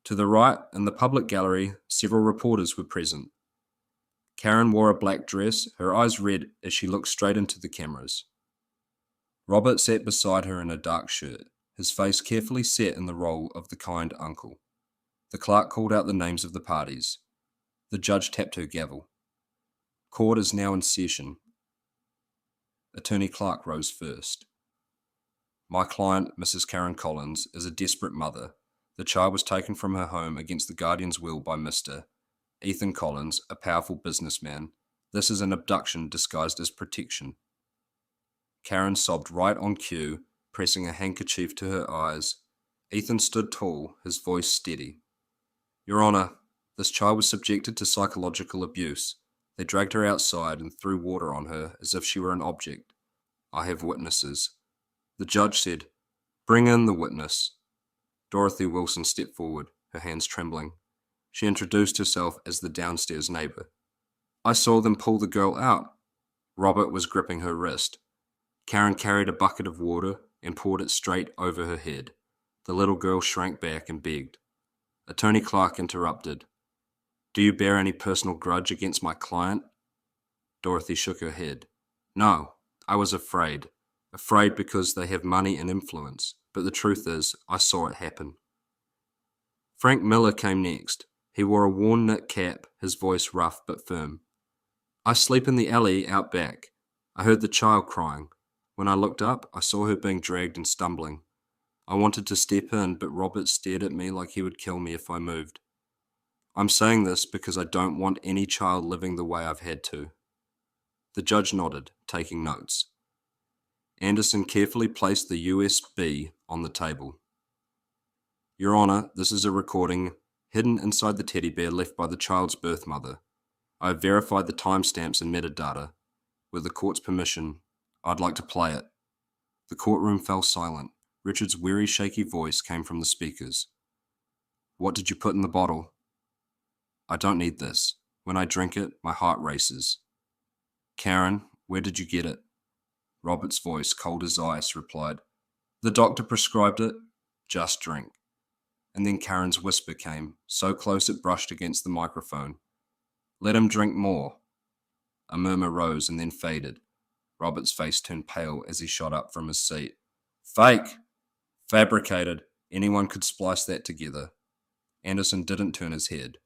To the right, in the public gallery, several reporters were present. Karen wore a black dress, her eyes red as she looked straight into the cameras. Robert sat beside her in a dark shirt, his face carefully set in the role of the kind uncle. The clerk called out the names of the parties. The judge tapped her gavel. "Court is now in session." Attorney Clark rose first. "My client, Mrs. Karen Collins, is a desperate mother. The child was taken from her home against the guardian's will by Mr. Ethan Collins, a powerful businessman. This is an abduction disguised as protection." Karen sobbed right on cue, pressing a handkerchief to her eyes. Ethan stood tall, his voice steady. "Your Honor, this child was subjected to psychological abuse. They dragged her outside and threw water on her as if she were an object. I have witnesses." The judge said, "Bring in the witness." Dorothy Wilson stepped forward, her hands trembling. She introduced herself as the downstairs neighbor. "I saw them pull the girl out." Robert was gripping her wrist. Karen carried a bucket of water and poured it straight over her head. The little girl shrank back and begged. Attorney Clark interrupted. "Do you bear any personal grudge against my client?" Dorothy shook her head. "No, I was afraid. Afraid because they have money and influence. But the truth is, I saw it happen." Frank Miller came next. He wore a worn knit cap, his voice rough but firm. "I sleep in the alley out back. I heard the child crying. When I looked up, I saw her being dragged and stumbling. I wanted to step in, but Robert stared at me like he would kill me if I moved. I'm saying this because I don't want any child living the way I've had to." The judge nodded, taking notes. Anderson carefully placed the USB on the table. "Your Honor, this is a recording hidden inside the teddy bear left by the child's birth mother. I have verified the timestamps and metadata. With the court's permission, I'd like to play it." The courtroom fell silent. Richard's weary, shaky voice came from the speakers. "What did you put in the bottle?" "I don't need this. When I drink it, my heart races." "Karen, where did you get it?" Robert's voice, cold as ice, replied, "The doctor prescribed it. Just drink." And then Karen's whisper came, so close it brushed against the microphone. "Let him drink more." A murmur rose and then faded. Robert's face turned pale as he shot up from his seat. "Fake! Fabricated. Anyone could splice that together." Anderson didn't turn his head.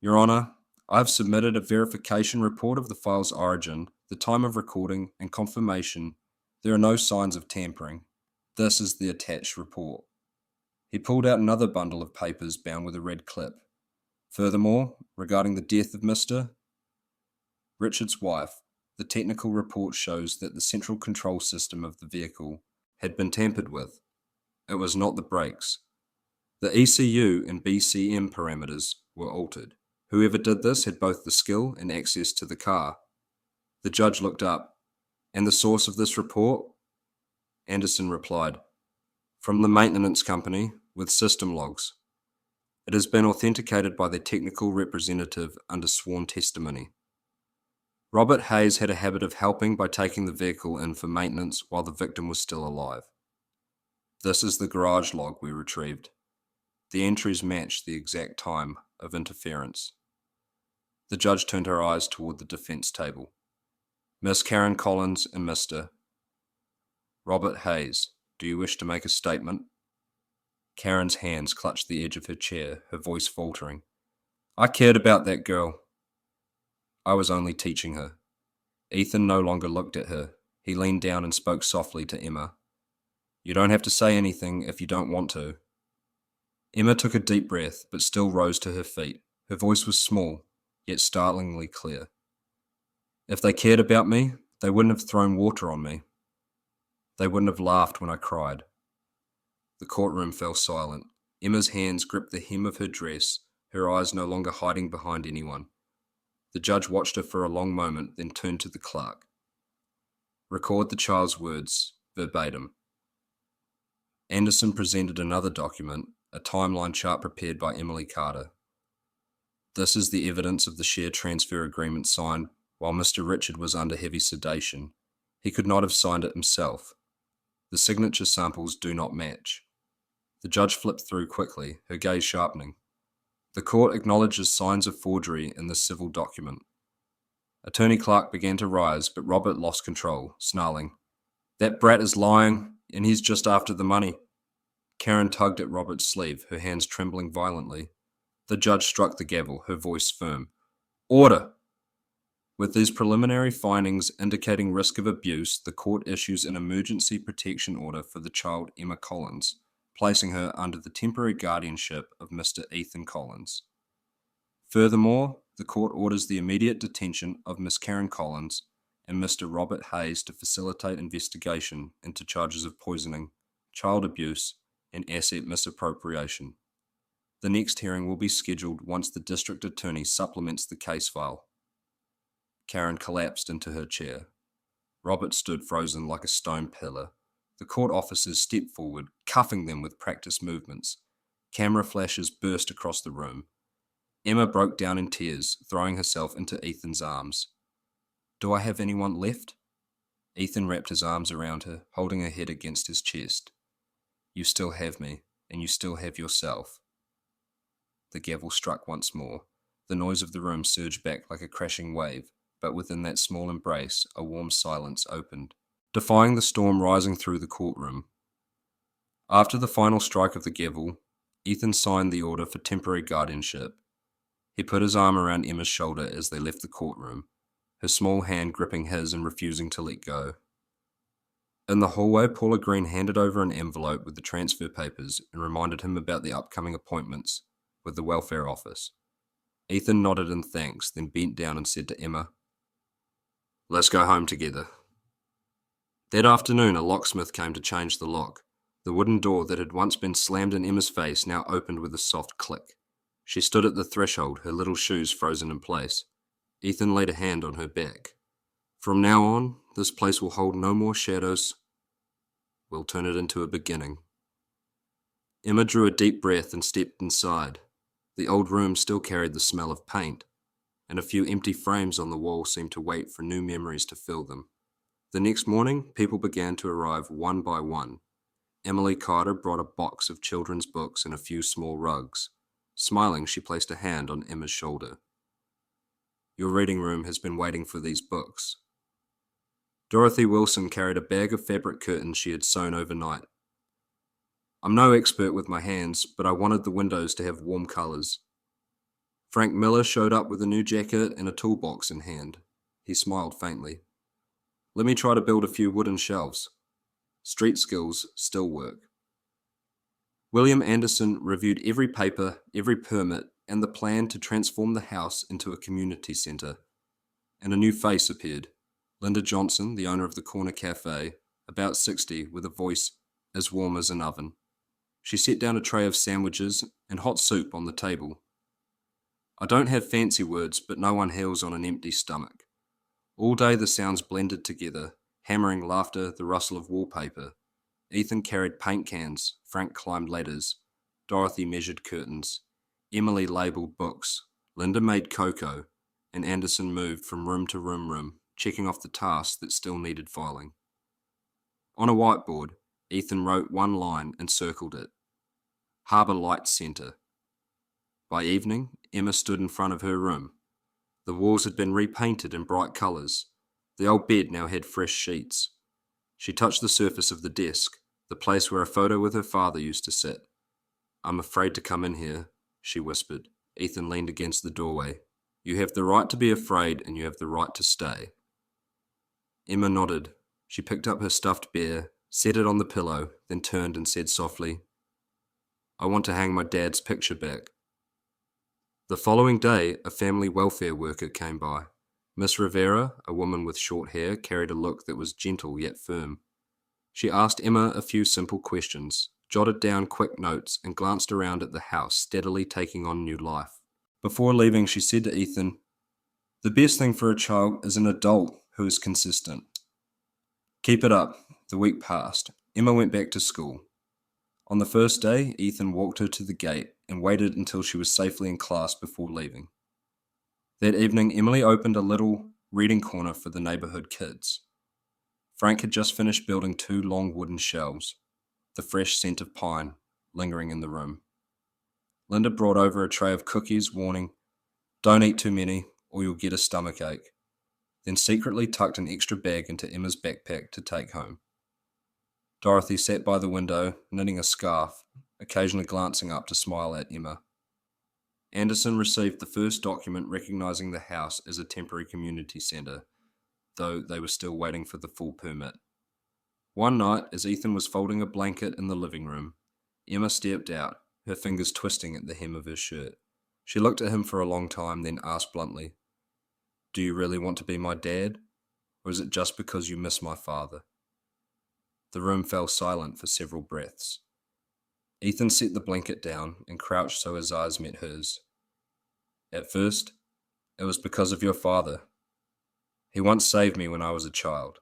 "Your Honor, I have submitted a verification report of the file's origin, the time of recording, and confirmation there are no signs of tampering." This is the attached report. He pulled out another bundle of papers bound with a red clip. Furthermore, regarding the death of Mr. Richard's wife, the technical report shows that the central control system of the vehicle had been tampered with. It was not the brakes. The ECU and BCM parameters were altered. Whoever did this had both the skill and access to the car. The judge looked up. And the source of this report? Anderson replied, from the maintenance company with system logs. It has been authenticated by their technical representative under sworn testimony. Robert Hayes had a habit of helping by taking the vehicle in for maintenance while the victim was still alive. This is the garage log we retrieved. The entries match the exact time of interference. The judge turned her eyes toward the defense table. Miss Karen Collins and Mr. Robert Hayes, do you wish to make a statement? Karen's hands clutched the edge of her chair, her voice faltering. I cared about that girl. I was only teaching her. Ethan no longer looked at her. He leaned down and spoke softly to Emma. You don't have to say anything if you don't want to. Emma took a deep breath, but still rose to her feet. Her voice was small, yet startlingly clear. If they cared about me, they wouldn't have thrown water on me. They wouldn't have laughed when I cried. The courtroom fell silent. Emma's hands gripped the hem of her dress, her eyes no longer hiding behind anyone. The judge watched her for a long moment, then turned to the clerk. Record the child's words, verbatim. Anderson presented another document, a timeline chart prepared by Emily Carter. This is the evidence of the share transfer agreement signed while Mr. Richard was under heavy sedation. He could not have signed it himself. The signature samples do not match. The judge flipped through quickly, her gaze sharpening. The court acknowledges signs of forgery in this civil document. Attorney Clark began to rise, but Robert lost control, snarling, That brat is lying, and he's just after the money. Karen tugged at Robert's sleeve, her hands trembling violently. The judge struck the gavel, her voice firm. Order! With these preliminary findings indicating risk of abuse, the court issues an emergency protection order for the child Emma Collins, placing her under the temporary guardianship of Mr. Ethan Collins. Furthermore, the court orders the immediate detention of Miss Karen Collins and Mr. Robert Hayes to facilitate investigation into charges of poisoning, child abuse, and asset misappropriation. The next hearing will be scheduled once the district attorney supplements the case file. Karen collapsed into her chair. Robert stood frozen like a stone pillar. The court officers stepped forward, cuffing them with practiced movements. Camera flashes burst across the room. Emma broke down in tears, throwing herself into Ethan's arms. Do I have anyone left? Ethan wrapped his arms around her, holding her head against his chest. You still have me, and you still have yourself. The gavel struck once more. The noise of the room surged back like a crashing wave, but within that small embrace, a warm silence opened, defying the storm rising through the courtroom. After the final strike of the gavel, Ethan signed the order for temporary guardianship. He put his arm around Emma's shoulder as they left the courtroom, her small hand gripping his and refusing to let go. In the hallway, Paula Green handed over an envelope with the transfer papers and reminded him about the upcoming appointments with the welfare office. Ethan nodded in thanks, then bent down and said to Emma, Let's go home together. That afternoon, a locksmith came to change the lock. The wooden door that had once been slammed in Emma's face now opened with a soft click. She stood at the threshold, her little shoes frozen in place. Ethan laid a hand on her back. From now on, this place will hold no more shadows. We'll turn it into a beginning. Emma drew a deep breath and stepped inside. The old room still carried the smell of paint, and a few empty frames on the wall seemed to wait for new memories to fill them. The next morning, people began to arrive one by one. Emily Carter brought a box of children's books and a few small rugs. Smiling, she placed a hand on Emma's shoulder. Your reading room has been waiting for these books. Dorothy Wilson carried a bag of fabric curtains she had sewn overnight. I'm no expert with my hands, but I wanted the windows to have warm colours. Frank Miller showed up with a new jacket and a toolbox in hand. He smiled faintly. Let me try to build a few wooden shelves. Street skills still work. William Anderson reviewed every paper, every permit, and the plan to transform the house into a community centre. And a new face appeared. Linda Johnson, the owner of the corner cafe, about 60, with a voice as warm as an oven. She set down a tray of sandwiches and hot soup on the table. I don't have fancy words, but no one heals on an empty stomach. All day the sounds blended together, hammering laughter, the rustle of wallpaper. Ethan carried paint cans, Frank climbed ladders, Dorothy measured curtains, Emily labelled books, Linda made cocoa, and Anderson moved from room to room, checking off the tasks that still needed filing. On a whiteboard, Ethan wrote one line and circled it. Harbour Lights Centre. By evening, Emma stood in front of her room. The walls had been repainted in bright colours. The old bed now had fresh sheets. She touched the surface of the desk, the place where a photo with her father used to sit. I'm afraid to come in here, she whispered. Ethan leaned against the doorway. You have the right to be afraid and you have the right to stay. Emma nodded. She picked up her stuffed bear, set it on the pillow, then turned and said softly, I want to hang my dad's picture back. The following day, a family welfare worker came by. Miss Rivera, a woman with short hair, carried a look that was gentle yet firm. She asked Emma a few simple questions, jotted down quick notes, and glanced around at the house, steadily taking on new life. Before leaving, she said to Ethan, The best thing for a child is an adult who is consistent. Keep it up. The week passed. Emma went back to school. On the first day, Ethan walked her to the gate and waited until she was safely in class before leaving. That evening, Emily opened a little reading corner for the neighbourhood kids. Frank had just finished building 2 long wooden shelves, the fresh scent of pine lingering in the room. Linda brought over a tray of cookies, warning, Don't eat too many or you'll get a stomachache, then secretly tucked an extra bag into Emma's backpack to take home. Dorothy sat by the window, knitting a scarf, occasionally glancing up to smile at Emma. Anderson received the first document recognising the house as a temporary community centre, though they were still waiting for the full permit. One night, as Ethan was folding a blanket in the living room, Emma stepped out, her fingers twisting at the hem of her shirt. She looked at him for a long time, then asked bluntly, Do you really want to be my dad, or is it just because you miss my father? The room fell silent for several breaths. Ethan set the blanket down and crouched so his eyes met hers. At first, it was because of your father. He once saved me when I was a child.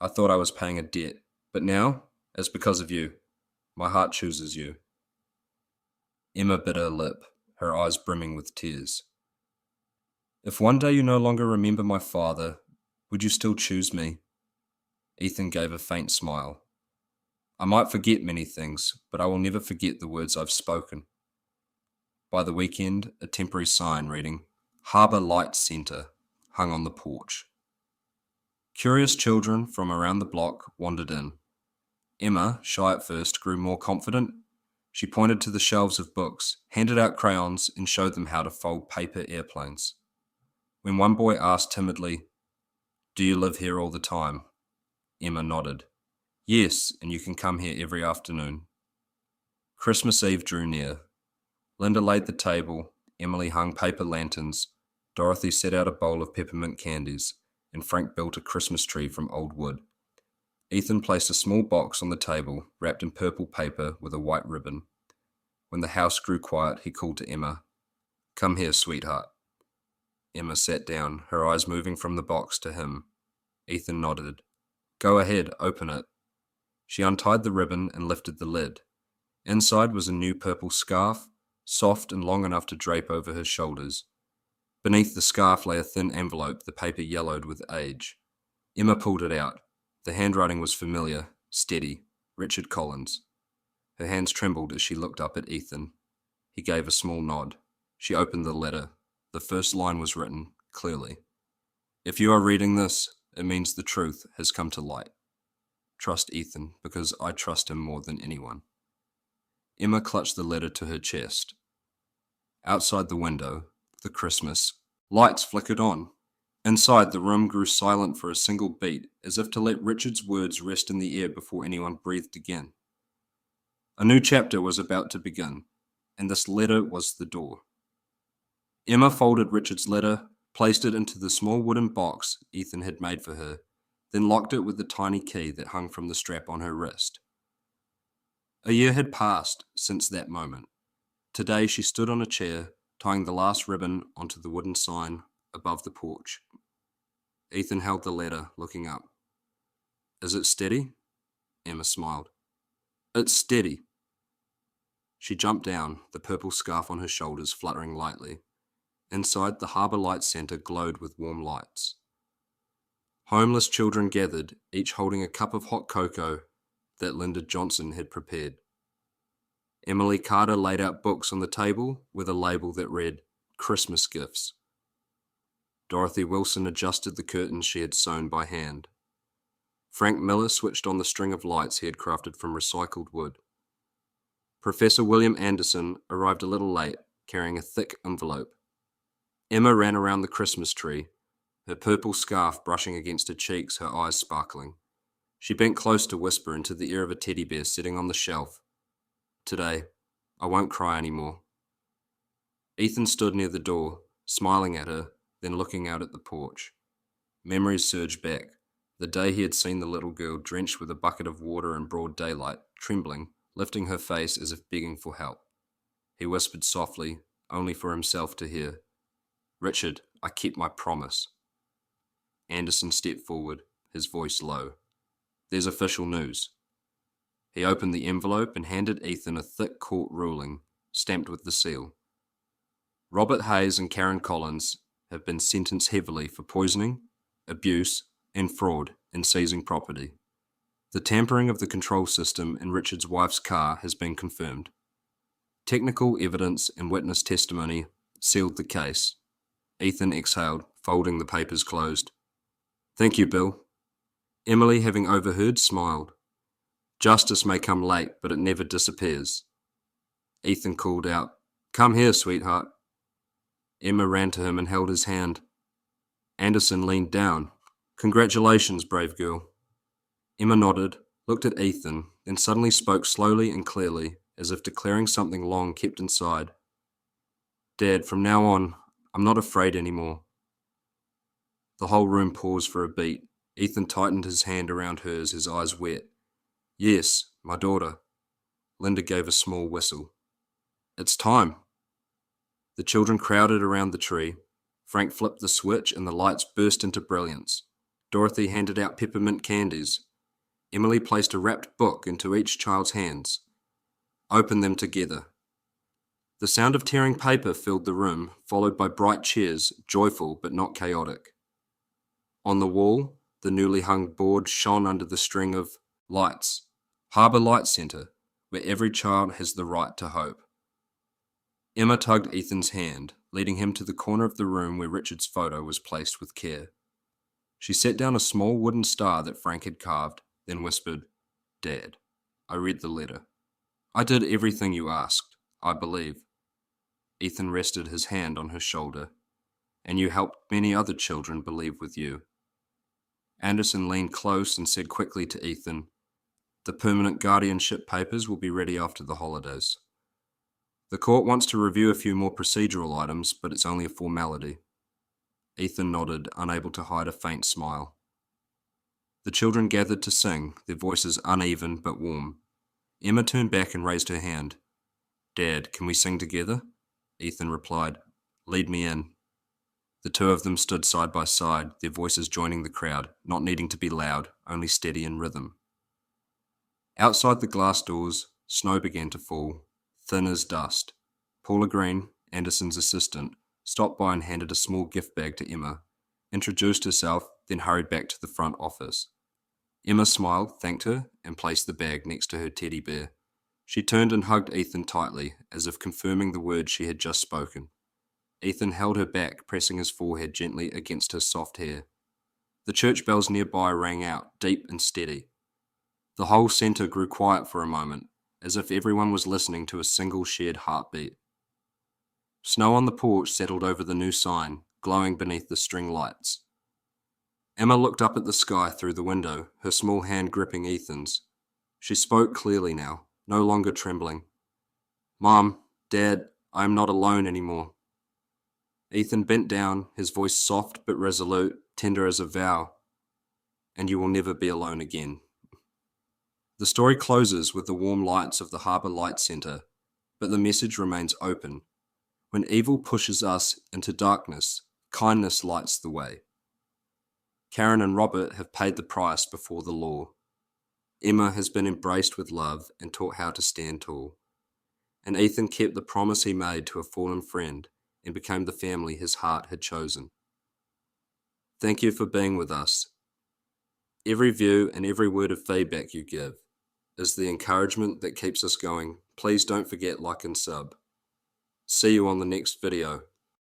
I thought I was paying a debt, but now, it's because of you. My heart chooses you. Emma bit her lip, her eyes brimming with tears. If one day you no longer remember my father, would you still choose me? Ethan gave a faint smile. I might forget many things, but I will never forget the words I've spoken. By the weekend, a temporary sign reading, Harbour Lights Centre, hung on the porch. Curious children from around the block wandered in. Emma, shy at first, grew more confident. She pointed to the shelves of books, handed out crayons, and showed them how to fold paper airplanes. When one boy asked timidly, Do you live here all the time? Emma nodded. Yes, and you can come here every afternoon. Christmas Eve drew near. Linda laid the table, Emily hung paper lanterns, Dorothy set out a bowl of peppermint candies, and Frank built a Christmas tree from old wood. Ethan placed a small box on the table, wrapped in purple paper with a white ribbon. When the house grew quiet, he called to Emma, Come here, sweetheart. Emma sat down, her eyes moving from the box to him. Ethan nodded. Go ahead, open it. She untied the ribbon and lifted the lid. Inside was a new purple scarf, soft and long enough to drape over her shoulders. Beneath the scarf lay a thin envelope, the paper yellowed with age. Emma pulled it out. The handwriting was familiar, steady, Richard Collins. Her hands trembled as she looked up at Ethan. He gave a small nod. She opened the letter. The first line was written, clearly. If you are reading this, it means the truth has come to light. Trust Ethan, because I trust him more than anyone. Emma clutched the letter to her chest. Outside the window, the Christmas lights flickered on. Inside, the room grew silent for a single beat, as if to let Richard's words rest in the air before anyone breathed again. A new chapter was about to begin, and this letter was the door. Emma folded Richard's letter, placed it into the small wooden box Ethan had made for her, then locked it with the tiny key that hung from the strap on her wrist. A year had passed since that moment. Today she stood on a chair, tying the last ribbon onto the wooden sign above the porch. Ethan held the letter, looking up. "Is it steady?" Emma smiled. "It's steady." She jumped down, the purple scarf on her shoulders fluttering lightly. Inside, the Harbour Light Centre glowed with warm lights. Homeless children gathered, each holding a cup of hot cocoa that Linda Johnson had prepared. Emily Carter laid out books on the table with a label that read, "Christmas Gifts." Dorothy Wilson adjusted the curtains she had sewn by hand. Frank Miller switched on the string of lights he had crafted from recycled wood. Professor William Anderson arrived a little late, carrying a thick envelope. Emma ran around the Christmas tree, her purple scarf brushing against her cheeks, her eyes sparkling. She bent close to whisper into the ear of a teddy bear sitting on the shelf, "Today, I won't cry anymore." Ethan stood near the door, smiling at her, then looking out at the porch. Memories surged back. The day he had seen the little girl drenched with a bucket of water in broad daylight, trembling, lifting her face as if begging for help. He whispered softly, only for himself to hear, "Richard, I kept my promise." Anderson stepped forward, his voice low. "There's official news." He opened the envelope and handed Ethan a thick court ruling, stamped with the seal. Robert Hayes and Karen Collins have been sentenced heavily for poisoning, abuse, and fraud in seizing property. The tampering of the control system in Richard's wife's car has been confirmed. Technical evidence and witness testimony sealed the case. Ethan exhaled, folding the papers closed. "Thank you, Bill." Emily, having overheard, smiled. "Justice may come late, but it never disappears." Ethan called out, "Come here, sweetheart." Emma ran to him and held his hand. Anderson leaned down. "Congratulations, brave girl." Emma nodded, looked at Ethan, then suddenly spoke slowly and clearly, as if declaring something long kept inside. "Dad, from now on, I'm not afraid anymore." The whole room paused for a beat. Ethan tightened his hand around hers, his eyes wet. "Yes, my daughter." Linda gave a small whistle. "It's time." The children crowded around the tree. Frank flipped the switch and the lights burst into brilliance. Dorothy handed out peppermint candies. Emily placed a wrapped book into each child's hands. "Open them together." The sound of tearing paper filled the room, followed by bright cheers, joyful but not chaotic. On the wall, the newly hung board shone under the string of lights. Harbour Light Centre, where every child has the right to hope. Emma tugged Ethan's hand, leading him to the corner of the room where Richard's photo was placed with care. She set down a small wooden star that Frank had carved, then whispered, "Dad, I read the letter. I did everything you asked, I believe." Ethan rested his hand on her shoulder. "And you helped many other children believe with you." Anderson leaned close and said quickly to Ethan, "The permanent guardianship papers will be ready after the holidays. The court wants to review a few more procedural items, but it's only a formality." Ethan nodded, unable to hide a faint smile. The children gathered to sing, their voices uneven but warm. Emma turned back and raised her hand. "Dad, can we sing together?" Ethan replied, "Lead me in." The two of them stood side by side, their voices joining the crowd, not needing to be loud, only steady in rhythm. Outside the glass doors, snow began to fall, thin as dust. Paula Green, Anderson's assistant, stopped by and handed a small gift bag to Emma, introduced herself, then hurried back to the front office. Emma smiled, thanked her, and placed the bag next to her teddy bear. She turned and hugged Ethan tightly, as if confirming the words she had just spoken. Ethan held her back, pressing his forehead gently against her soft hair. The church bells nearby rang out, deep and steady. The whole centre grew quiet for a moment, as if everyone was listening to a single shared heartbeat. Snow on the porch settled over the new sign, glowing beneath the string lights. Emma looked up at the sky through the window, her small hand gripping Ethan's. She spoke clearly now, no longer trembling. "Mom, Dad, I am not alone anymore." Ethan bent down, his voice soft but resolute, tender as a vow. "And you will never be alone again." The story closes with the warm lights of the Harbour Light Centre, but the message remains open. When evil pushes us into darkness, kindness lights the way. Karen and Robert have paid the price before the law. Emma has been embraced with love and taught how to stand tall. And Ethan kept the promise he made to a fallen friend and became the family his heart had chosen. Thank you for being with us. Every view and every word of feedback you give is the encouragement that keeps us going. Please don't forget like and sub. See you on the next video.